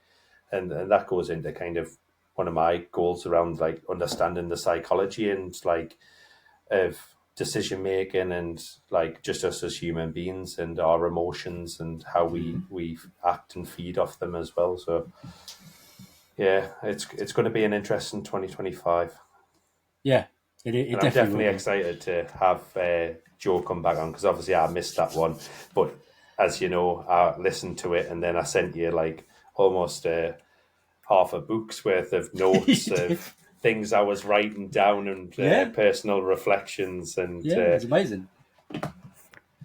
Speaker 2: and that goes into kind of one of my goals around like understanding the psychology and like of decision making, and like just us as human beings and our emotions and how we act and feed off them as well. So yeah, it's going to be an interesting 2025.
Speaker 1: Yeah, it
Speaker 2: And I'm
Speaker 1: definitely
Speaker 2: definitely
Speaker 1: will be.
Speaker 2: excited to have Joe come back on, because obviously I missed that one. But as you know, I listened to it and then I sent you like almost half a book's worth of notes of things I was writing down and
Speaker 1: Yeah,
Speaker 2: personal reflections. And
Speaker 1: yeah, it's amazing.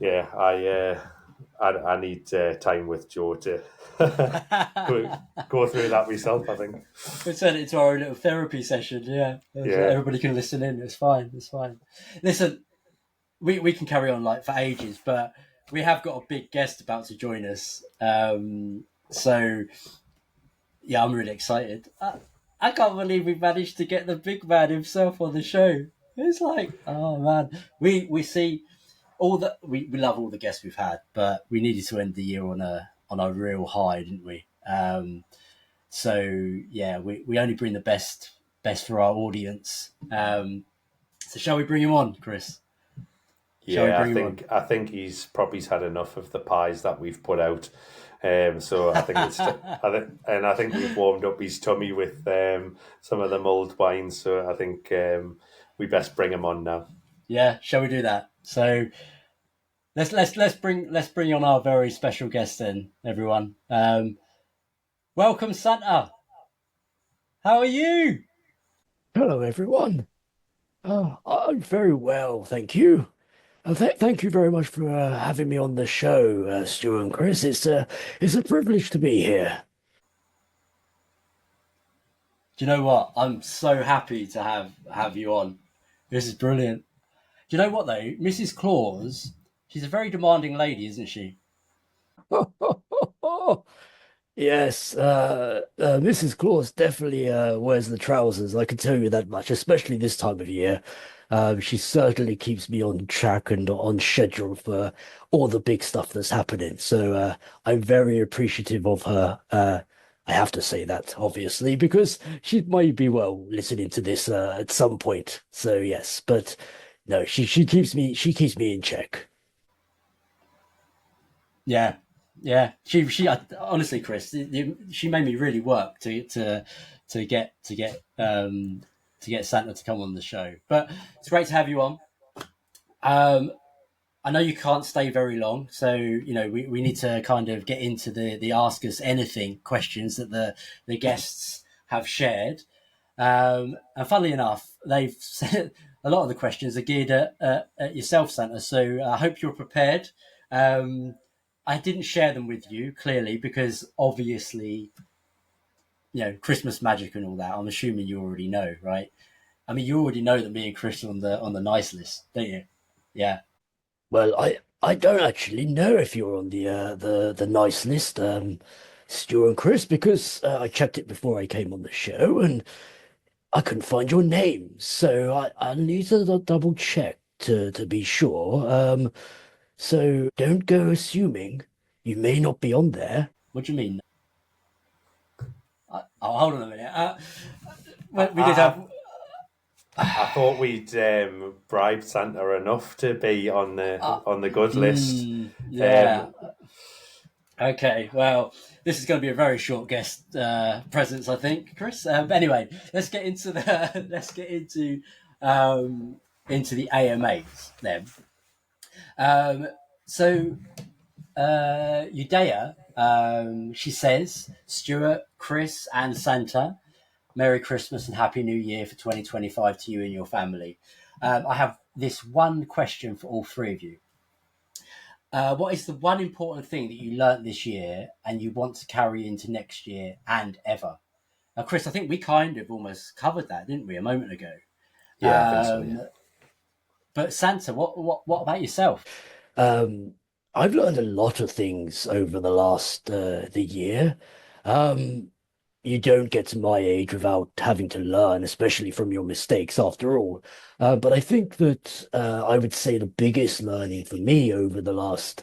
Speaker 2: yeah, I need time with Joe to go through that myself, I think.
Speaker 1: We turned it into our own little therapy session. Yeah,
Speaker 2: Yeah.
Speaker 1: everybody can listen in. It's fine. It's fine. Listen, we can carry on like for ages, but we have got a big guest about to join us. So yeah, I'm really excited. I can't believe we managed to get the big man himself on the show. It's like, oh man, we see all the we love all the guests we've had, but we needed to end the year on a real high, didn't we? So yeah, we only bring the best for our audience. So shall we bring him on, Chris? Shall we
Speaker 2: Yeah,
Speaker 1: bring him on?
Speaker 2: I think he's probably had enough of the pies that we've put out. So I think I think we've warmed up his tummy with some of the mulled wines. So I think we best bring him on now.
Speaker 1: Yeah, shall we do that? So let's bring on our very special guest then, everyone. Welcome, Santa. How are you?
Speaker 3: Hello, everyone. I'm very well, thank you. Thank you very much for having me on the show, Stu and Chris. It's a privilege to be here.
Speaker 1: Do you know what? I'm so happy to have you on. This is brilliant. Do you know what though? Mrs. Claus, she's a very demanding lady, isn't she?
Speaker 3: Yes, Mrs. Claus definitely wears the trousers. I can tell you that much, especially this time of year. She certainly keeps me on track and on schedule for all the big stuff that's happening. So I'm very appreciative of her. I have to say that, obviously, because she might be well listening to this at some point. So yes, but no, she keeps me in check.
Speaker 1: Yeah, yeah. She honestly, Chris, she made me really work to get Santa to come on the show. But it's great to have you on. Um, I know you can't stay very long, so we need to kind of get into the ask us anything questions that the guests have shared. And funnily enough, they've said a lot of the questions are geared at yourself, Santa. So I hope you're prepared. Um, I didn't share them with you clearly because obviously, Christmas magic and all that. I'm assuming you already know, right? I mean, you already know that me and Chris are on the nice list, don't you? Yeah.
Speaker 3: Well, I don't actually know if you're on the nice list, Stu and Chris, because I checked it before I came on the show and I couldn't find your name. So I need to double check to be sure. So don't go assuming you may not be on there.
Speaker 1: What do you mean? Oh, hold on a minute.
Speaker 2: I,
Speaker 1: We did
Speaker 2: I,
Speaker 1: have.
Speaker 2: I thought we'd bribed Santa enough to be on the good list.
Speaker 1: Yeah.
Speaker 2: Um,
Speaker 1: Okay. Well, this is going to be a very short guest presence, I think, Chris. Anyway, let's get into the into the AMAs then. Um, so Udaya, she says, Stuart, Chris, and Santa, Merry Christmas and Happy New Year for 2025 to you and your family. I have this one question for all three of you. What is the one important thing that you learnt this year and you want to carry into next year and ever? Now, Chris, I think we kind of almost covered that, didn't we, a moment ago?
Speaker 2: yeah, I think so. Yeah.
Speaker 1: But Santa, what about yourself?
Speaker 3: Um, I've learned a lot of things over the last the year. Um, you don't get to my age without having to learn, especially from your mistakes, after all. But I think that I would say the biggest learning for me over the last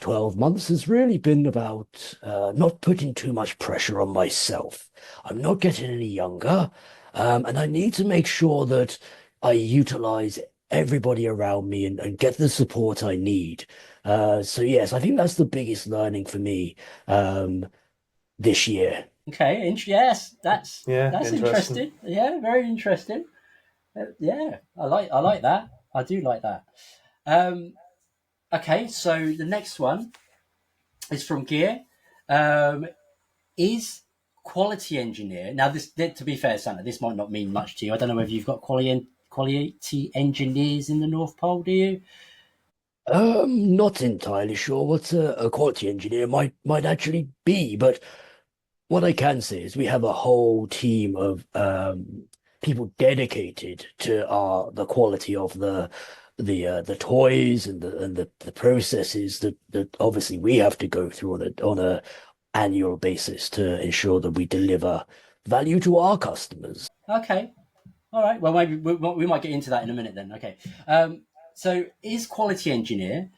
Speaker 3: 12 months has really been about not putting too much pressure on myself. I'm not getting any younger, and I need to make sure that I utilize everybody around me and get the support I need. So yes, I think that's the biggest learning for me this year.
Speaker 1: Okay, yes,
Speaker 2: Yeah,
Speaker 1: that's
Speaker 2: interesting.
Speaker 1: interesting. Yeah, very interesting. Yeah, I like that. I do like that. Um, okay, so the next one is from Gear. Um, is quality engineer now? This, to be fair, Santa, this might not mean much to you. I don't know whether you've got quality engineers in the North Pole. Do you?
Speaker 3: Not entirely sure what a quality engineer might actually be, but what I can say is we have a whole team of people dedicated to the quality of the toys and the processes that obviously we have to go through on a annual basis to ensure that we deliver value to our customers.
Speaker 1: Okay, all right. Well, maybe we might get into that in a minute then. Okay. So is quality engineer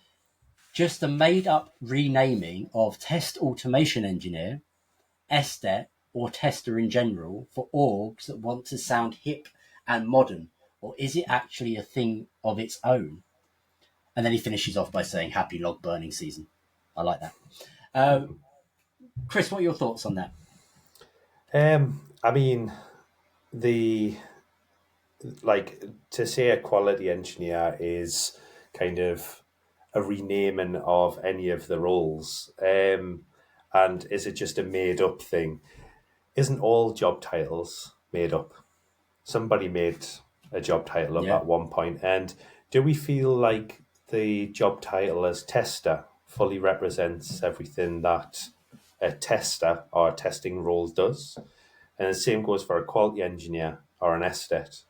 Speaker 1: just a made up renaming of test automation engineer, SDET, or tester in general for orgs that want to sound hip and modern? Or is it actually a thing of its own? And then he finishes off by saying, Happy log burning season. I like that. Chris, what are your thoughts on that?
Speaker 2: I mean, the like to say a quality engineer is kind of a renaming of any of the roles, and is it just a made up thing? Isn't all job titles made up. Somebody made a job title up
Speaker 1: Yeah.
Speaker 2: at one point, and do we feel like the job title as tester fully represents everything that a tester or a testing role does? And the same goes for a quality engineer or an estet.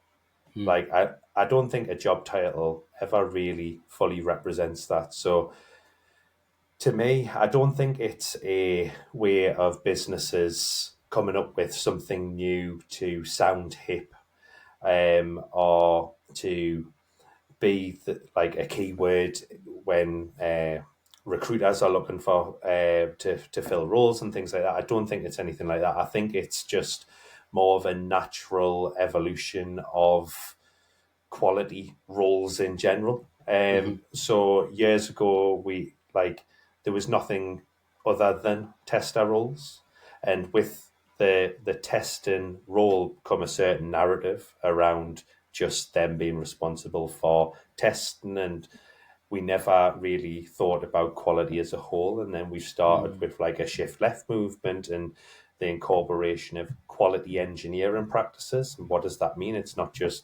Speaker 2: Like, I don't think a job title ever really fully represents that. So to me, I don't think it's a way of businesses coming up with something new to sound hip, or to be like a keyword when recruiters are looking for to fill roles and things like that. I don't think it's anything like that. I think it's just more of a natural evolution of quality roles in general. So years ago, there was nothing other than tester roles, and with the testing role come a certain narrative around just them being responsible for testing, and we never really thought about quality as a whole. And then we started with like a shift left movement and the incorporation of quality engineering practices. And what does that mean? It's not just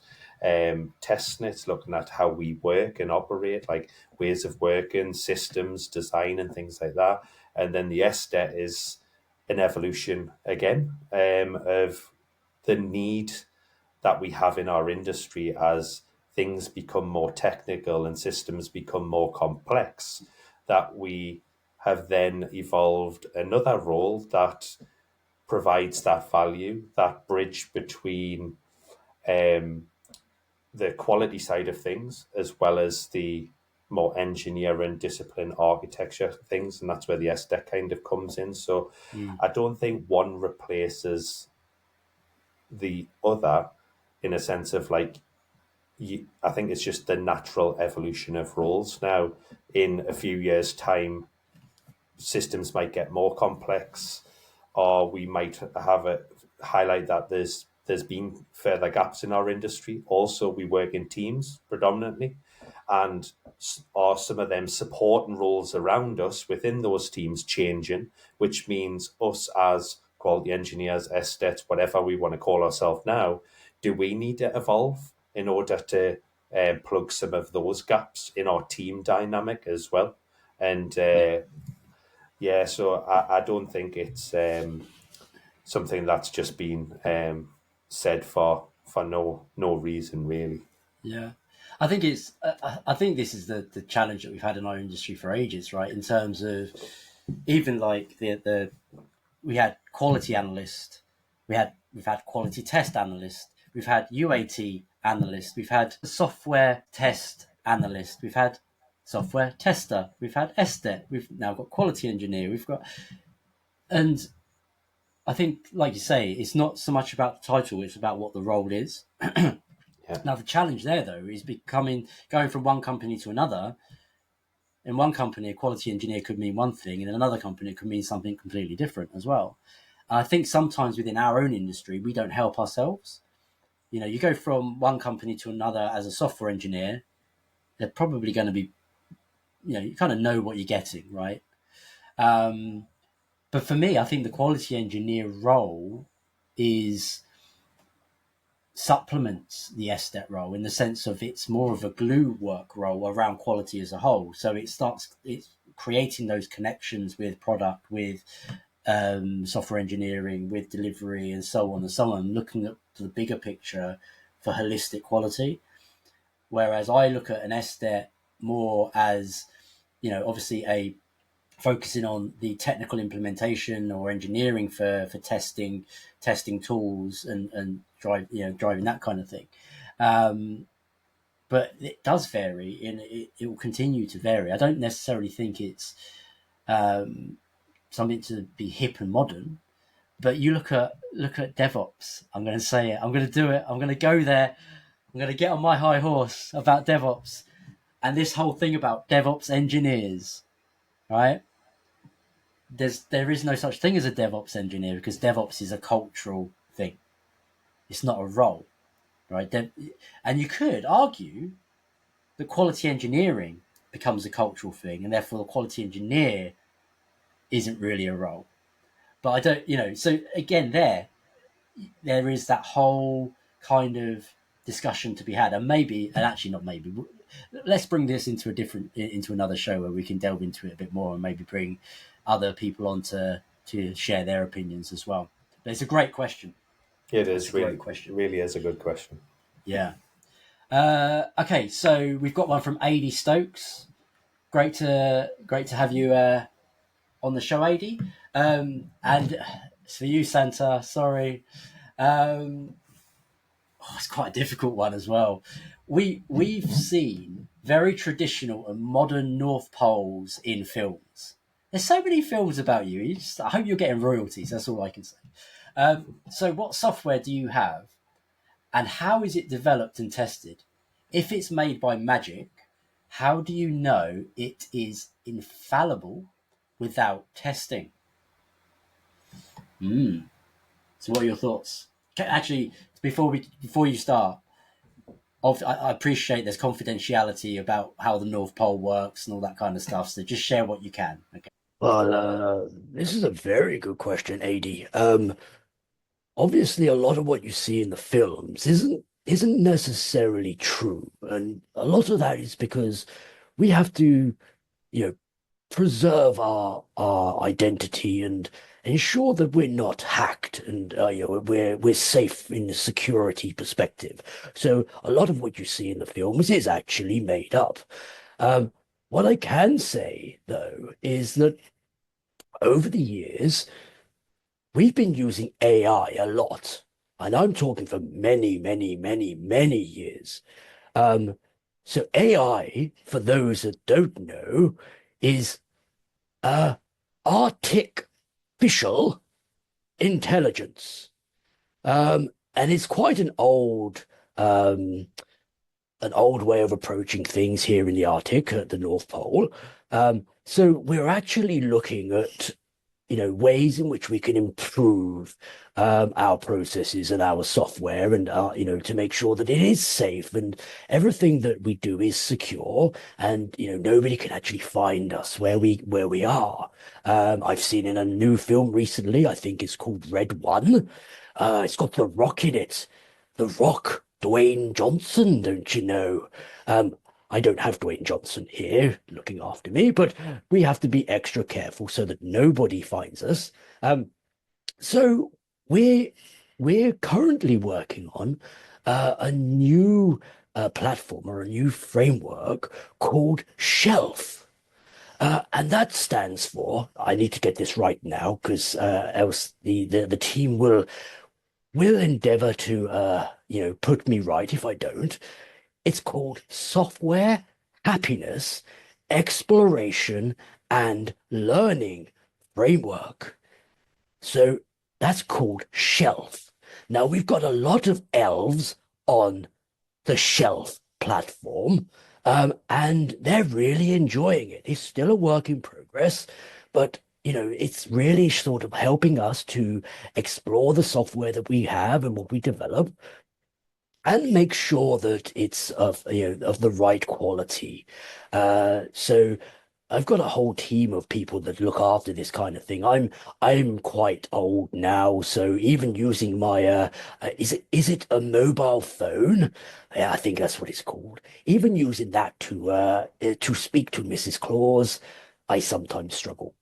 Speaker 2: testing, it's looking at how we work and operate, like ways of working, systems, design, and things like that. And then the SDET is an evolution again of the need that we have in our industry as things become more technical and systems become more complex, that we have then evolved another role that provides that value, that bridge between the quality side of things as well as the more engineering discipline architecture things, and that's where the SDEC kind of comes in. So I don't think one replaces the other in a sense of like, I think it's just the natural evolution of roles. Now, in a few years' time, systems might get more complex, or we might have a highlight that there's been further gaps in our industry. Also, we work in teams predominantly, and are some of them supporting roles around us within those teams changing, which means us as quality engineers, estates, whatever we want to call ourselves now, do we need to evolve in order to plug some of those gaps in our team dynamic as well? And yeah, so I don't think it's something that's just been said for no reason really.
Speaker 1: Yeah, I think I think this is the challenge that we've had in our industry for ages, right? In terms of even like the we had quality analyst, we've had quality test analyst, we've had UAT analyst, we've had software test analyst, we've had software tester, we've had SDET, we've now got quality engineer, we've got, and I think, like you say, it's not so much about the title; it's about what the role is.
Speaker 2: Yeah.
Speaker 1: Now, the challenge there, though, is going from one company to another. In one company, a quality engineer could mean one thing, and in another company, it could mean something completely different as well. And I think sometimes within our own industry, we don't help ourselves. You know, you go from one company to another as a software engineer, they're probably going to be, you know, you kind of know what you're getting, right? But for me, I think the quality engineer role is supplements the SDET role in the sense of it's more of a glue work role around quality as a whole. So it's creating those connections with product, with software engineering, with delivery, and so on and so on, looking at the bigger picture for holistic quality. Whereas I look at an SDET more as, you know, obviously a focusing on the technical implementation or engineering for testing tools and driving that kind of thing. But it does vary, and it will continue to vary. I don't necessarily think it's something to be hip and modern. But you look at DevOps. I'm going to say it. I'm going to do it. I'm going to go there. I'm going to get on my high horse about DevOps and this whole thing about DevOps engineers, right? There is no such thing as a DevOps engineer because DevOps is a cultural thing. It's not a role, right? And you could argue that quality engineering becomes a cultural thing, and therefore the quality engineer isn't really a role. But I don't, you know. So again, there is that whole kind of discussion to be had, and actually not maybe. Let's bring this into another show where we can delve into it a bit more and maybe bring other people on to share their opinions as well. But it's a great question.
Speaker 2: It
Speaker 1: It's
Speaker 2: is
Speaker 1: a great
Speaker 2: really,
Speaker 1: question.
Speaker 2: really is a good question.
Speaker 1: Yeah. Okay, so we've got one from AD Stokes. Great to have you on the show, AD. And it's for you, Santa. Sorry. It's quite a difficult one as well. We've seen very traditional and modern North Poles in films. There's so many films about you. I hope you're getting royalties. That's all I can say. So, what software do you have, and how is it developed and tested? If it's made by Magic, how do you know it is infallible without testing? So, what are your thoughts? Actually, before you start, I appreciate there's confidentiality about how the North Pole works and all that kind of stuff. So just share what you can. Okay.
Speaker 3: Well, this is a very good question, AD. Obviously, a lot of what you see in the films isn't necessarily true, and a lot of that is because we have to, you know, preserve our identity and ensure that we're not hacked and we're safe in the security perspective. So a lot of what you see in the films is actually made up. Um, what I can say though is that over the years we've been using AI a lot, and I'm talking for many, many, many, many years. Um, so AI, for those that don't know, is uh, artificial intelligence. And it's quite um, an old way of approaching things here in the Arctic at the North Pole. So we're actually looking at ways in which we can improve our processes and our software and to make sure that it is safe and everything that we do is secure and nobody can actually find us where we are. I've seen in a new film recently, I think it's called Red One. It's got The Rock in it. The Rock, Dwayne Johnson, don't you know? Um, I don't have Dwayne Johnson here looking after me, but we have to be extra careful so that nobody finds us. So we're we're currently working on a new platform or a new framework called Shelf. And that stands for, I need to get this right now because else the team will endeavor to put me right if I don't. It's called Software Happiness Exploration and Learning Framework. So that's called Shelf. Now we've got a lot of elves on the Shelf platform, and they're really enjoying it. It's still a work in progress, but it's really sort of helping us to explore the software that we have and what we develop and make sure that it's of the right quality. So I've got a whole team of people that look after this kind of thing. I'm quite old now, so even using my is it a mobile phone? Yeah, I think that's what it's called. Even using that to speak to Mrs. Claus, I sometimes struggle.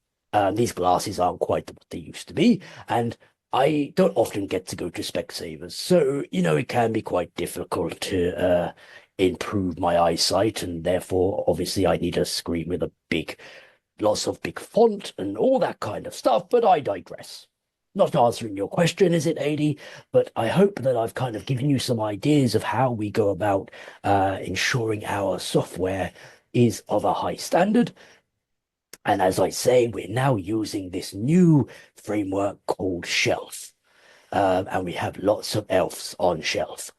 Speaker 3: These glasses aren't quite what they used to be, and I don't often get to go to Specsavers, so it can be quite difficult to improve my eyesight, and therefore, obviously, I need a screen with a lots of big font and all that kind of stuff. But I digress. Not answering your question, is it, AD? But I hope that I've kind of given you some ideas of how we go about ensuring our software is of a high standard. And as I say, we're now using this new framework called Shelf. And we have lots of elves on Shelf.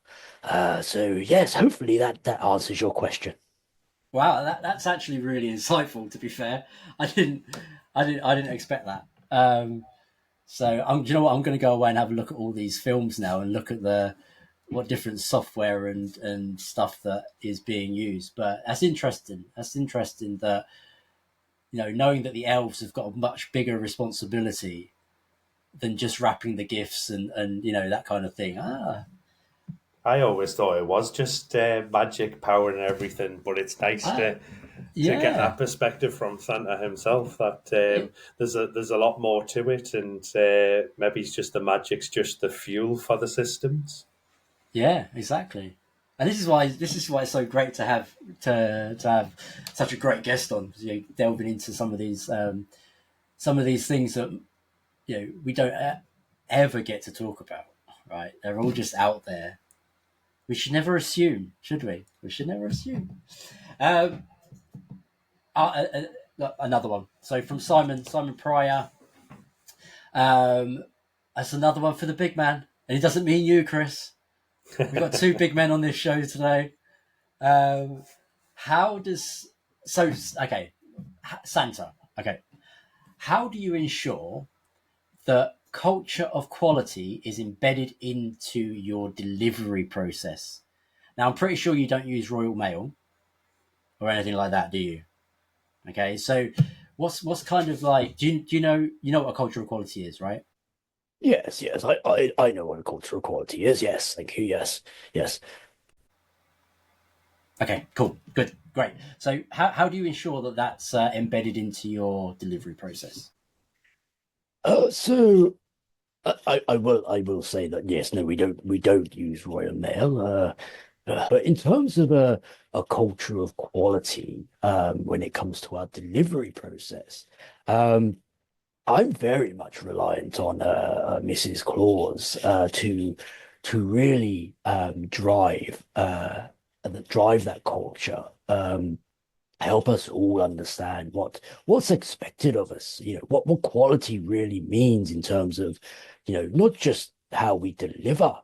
Speaker 3: So yes, hopefully that answers your question.
Speaker 1: Wow, that's actually really insightful. To be fair, I didn't expect that. So do you know what? I'm going to go away and have a look at all these films now and look at what different software and stuff that is being used. But that's interesting. That's interesting that knowing that the elves have got a much bigger responsibility than just wrapping the gifts and that kind of thing.
Speaker 2: I always thought it was just magic, power, and everything, but it's nice to get
Speaker 1: Yeah.
Speaker 2: that perspective from Santa himself. That
Speaker 1: It,
Speaker 2: there's a lot more to it, and maybe it's just the magic's just the fuel for the systems.
Speaker 1: yeah, exactly. And this is why it's so great to have such a great guest on, delving into some of these things that we don't ever get to talk about. Right? They're all just out there. We should never assume, should we? We should never assume. Um, another one. So from Simon Pryor. That's another one for the big man, and it doesn't mean you, Chris. We've got two big men on this show today. Um, how does so okay, Santa? Okay, how do you ensure that culture of quality is embedded into your delivery process? Now, I'm pretty sure you don't use Royal Mail or anything like that, do you? Okay, so what's kind of like? Do you know what a culture of quality is, right?
Speaker 3: Yes, yes, I know what a cultural quality is. Yes, thank you. Yes, yes.
Speaker 1: Okay, cool, good, great. So how do you ensure that that's embedded into your delivery process?
Speaker 3: So I will say that yes, no, we don't use Royal Mail. But in terms of a culture of quality, when it comes to our delivery process, um, I'm very much reliant on Mrs. Claus to really drive that culture. Help us all understand what's expected of us. What quality really means in terms of, not just how we deliver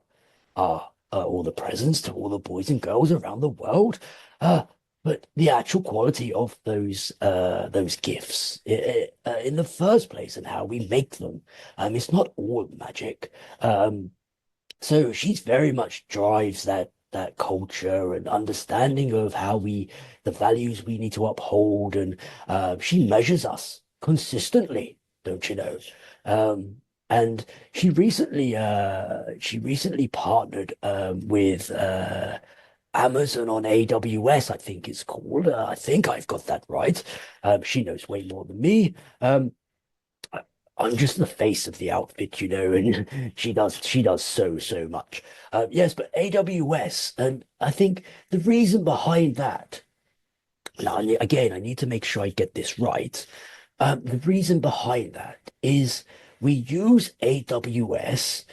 Speaker 3: all the presents to all the boys and girls around the world, uh, but the actual quality of those gifts in the first place and how we make them. It's not all magic. So she's very much drives that culture and understanding of the values we need to uphold, and she measures us consistently, don't you know? Um, and she recently partnered with Amazon on AWS, I think it's called. I think I've got that right. She knows way more than me. I- I'm just the face of the outfit, and she does so much. Yes, but AWS, and I think the reason behind that, now again, I need to make sure I get this right. The reason behind that is we use AWS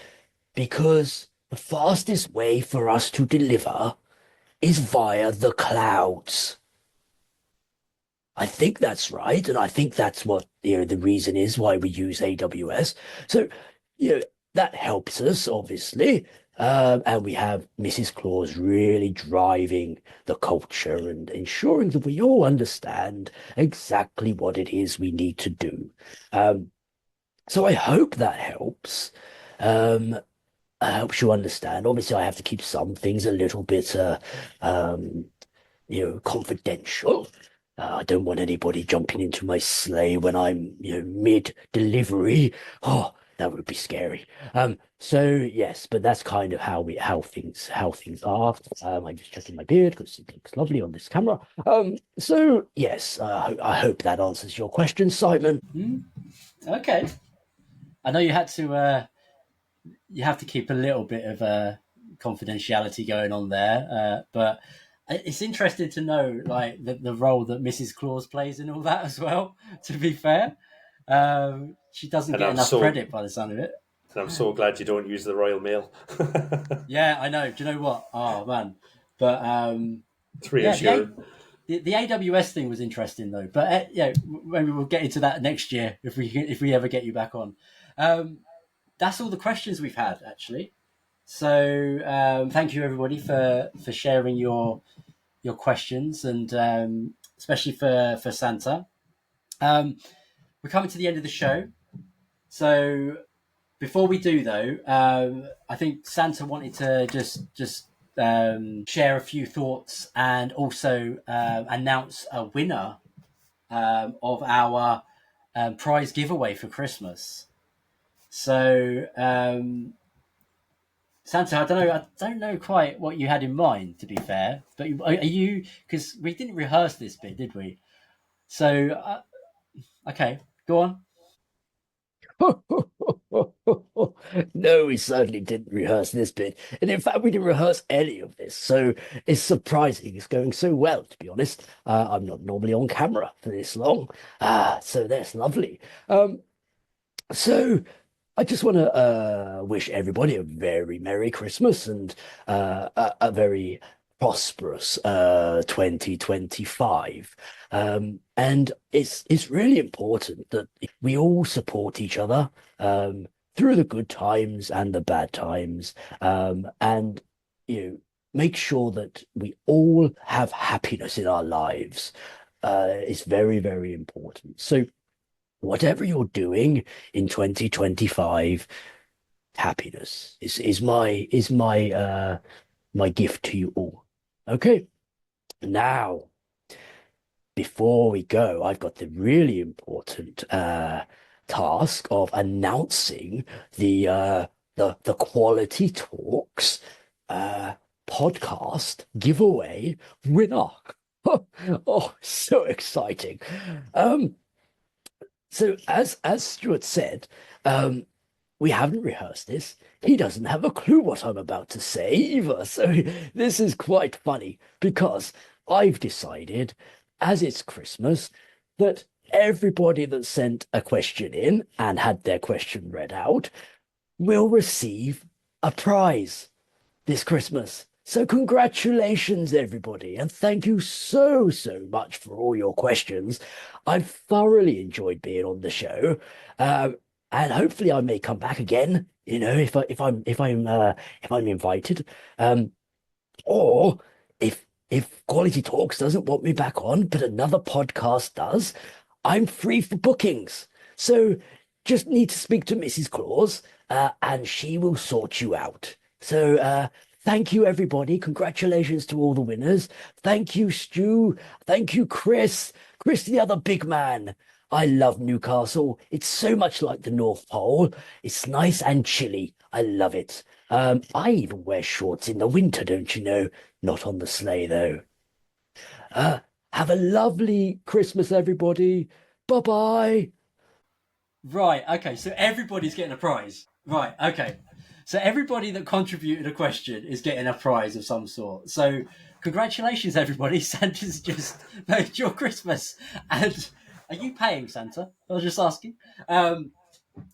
Speaker 3: because the fastest way for us to deliver is via the clouds. I think that's right, and I think that's what the reason is why we use AWS. So, you know, that helps us obviously, and we have Mrs. Claus really driving the culture and ensuring that we all understand exactly what it is we need to do. Um, so I hope that helps. Um, helps you understand. Obviously, I have to keep some things a little bit um, confidential. I don't want anybody jumping into my sleigh when I'm, mid-delivery. Oh, that would be scary. So yes, but that's kind of how things are. I'm just checking my beard because it looks lovely on this camera. So yes, I hope that answers your question, Simon.
Speaker 1: Okay, I know you have to keep a little bit of confidentiality going on there, but it's interesting to know like the role that Mrs. Claus plays in all that as well. To be fair, she doesn't
Speaker 2: And
Speaker 1: get
Speaker 2: I'm
Speaker 1: enough
Speaker 2: so
Speaker 1: credit by the sound of it.
Speaker 2: and I'm so glad you don't use the Royal Mail.
Speaker 1: Yeah, I know. Do you know what? Oh man, but
Speaker 2: It's
Speaker 1: yeah,
Speaker 2: reassuring.
Speaker 1: the AWS thing was interesting though. But yeah, maybe we'll get into that next year if we ever get you back on. Um, that's all the questions we've had actually. So thank you everybody for sharing your questions and especially for Santa. We're coming to the end of the show. So before we do though, I think Santa wanted to just share a few thoughts and also announce a winner of our prize giveaway for Christmas. So, Santa, I don't know quite what you had in mind, to be fair. But are you? Because we didn't rehearse this bit, did we? So, okay, go on.
Speaker 3: No, we certainly didn't rehearse this bit. And in fact, we didn't rehearse any of this. So it's surprising it's going so well, to be honest. I'm not normally on camera for this long. So that's lovely. So I just want to wish everybody a very Merry Christmas and a very prosperous 2025. And it's really important that we all support each other through the good times and the bad times, and make sure that we all have happiness in our lives. It's very, very important. So whatever you're doing in 2025, happiness is my gift to you all. Okay. Now, before we go, I've got the really important task of announcing the Quality Talks podcast giveaway winner. Oh, so exciting. So as Stuart said, we haven't rehearsed this. He doesn't have a clue what I'm about to say either. So this is quite funny because I've decided, as it's Christmas, that everybody that sent a question in and had their question read out will receive a prize this Christmas. So congratulations, everybody, and thank you so, so much for all your questions. I've thoroughly enjoyed being on the show, and hopefully I may come back again. If I'm invited, or if Quality Talks doesn't want me back on, but another podcast does, I'm free for bookings. So just need to speak to Mrs. Claus, and she will sort you out. So thank you, everybody. Congratulations to all the winners. Thank you, Stu. Thank you, Chris. Chris, the other big man. I love Newcastle. It's so much like the North Pole. It's nice and chilly. I love it. I even wear shorts in the winter, don't you know? Not on the sleigh, though. Uh, have a lovely Christmas, everybody. Bye-bye.
Speaker 1: Right. Okay. So everybody's getting a prize. Right. Okay. So everybody that contributed a question is getting a prize of some sort. So congratulations, everybody. Santa's just made your Christmas. And are you paying Santa? I was just asking.
Speaker 2: That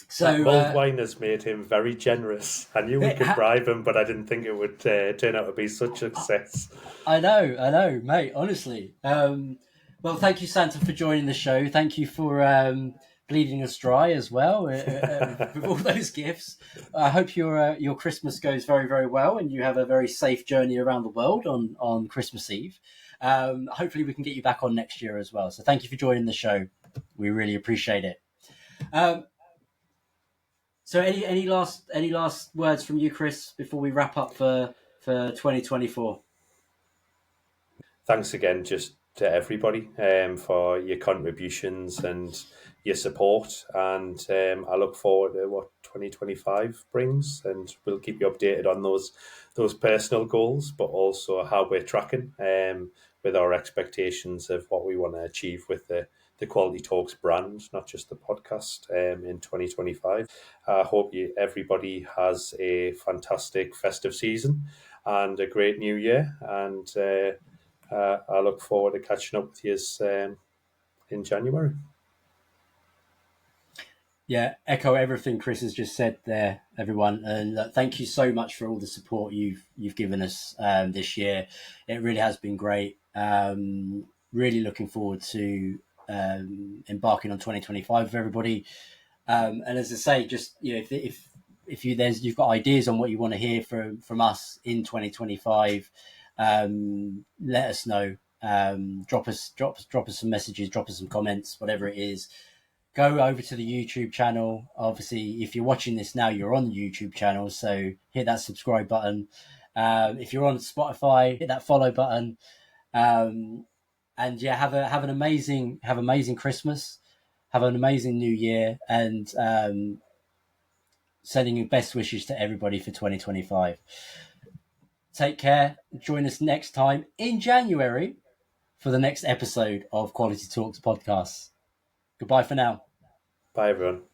Speaker 1: So
Speaker 2: mulled wine has made him very generous. I knew we could bribe him, but I didn't think it would turn out to be such a success.
Speaker 1: I know, mate. Honestly. Well, thank you, Santa, for joining the show. Thank you for bleeding us dry as well with all those gifts. I hope your Christmas goes very, very well, and you have a very safe journey around the world on Christmas Eve. Hopefully, we can get you back on next year as well. So, thank you for joining the show. We really appreciate it. So, any last words from you, Chris, before we wrap up for 2024?
Speaker 2: Thanks again, just to everybody for your contributions and your support. And I look forward to what 2025 brings, and we'll keep you updated on those personal goals, but also how we're tracking with our expectations of what we want to achieve with the Quality Talks brand, not just the podcast, in 2025. I hope everybody has a fantastic festive season and a great new year. And I look forward to catching up with you in January.
Speaker 1: Yeah, echo everything Chris has just said there, everyone, and thank you so much for all the support you've given us this year. It really has been great. Really looking forward to embarking on 2025 with everybody. And as I say, just if you've got ideas on what you want to hear from us in 2025, let us know. Drop us some messages, drop us some comments, whatever it is. Go over to the YouTube channel. Obviously, if you're watching this now, you're on the YouTube channel, so hit that subscribe button. If you're on Spotify, hit that follow button. And yeah, have an amazing Christmas, have an amazing New Year, and sending you best wishes to everybody for 2025. Take care. Join us next time in January for the next episode of Quality Talks podcast. Goodbye for now.
Speaker 2: Bye, everyone.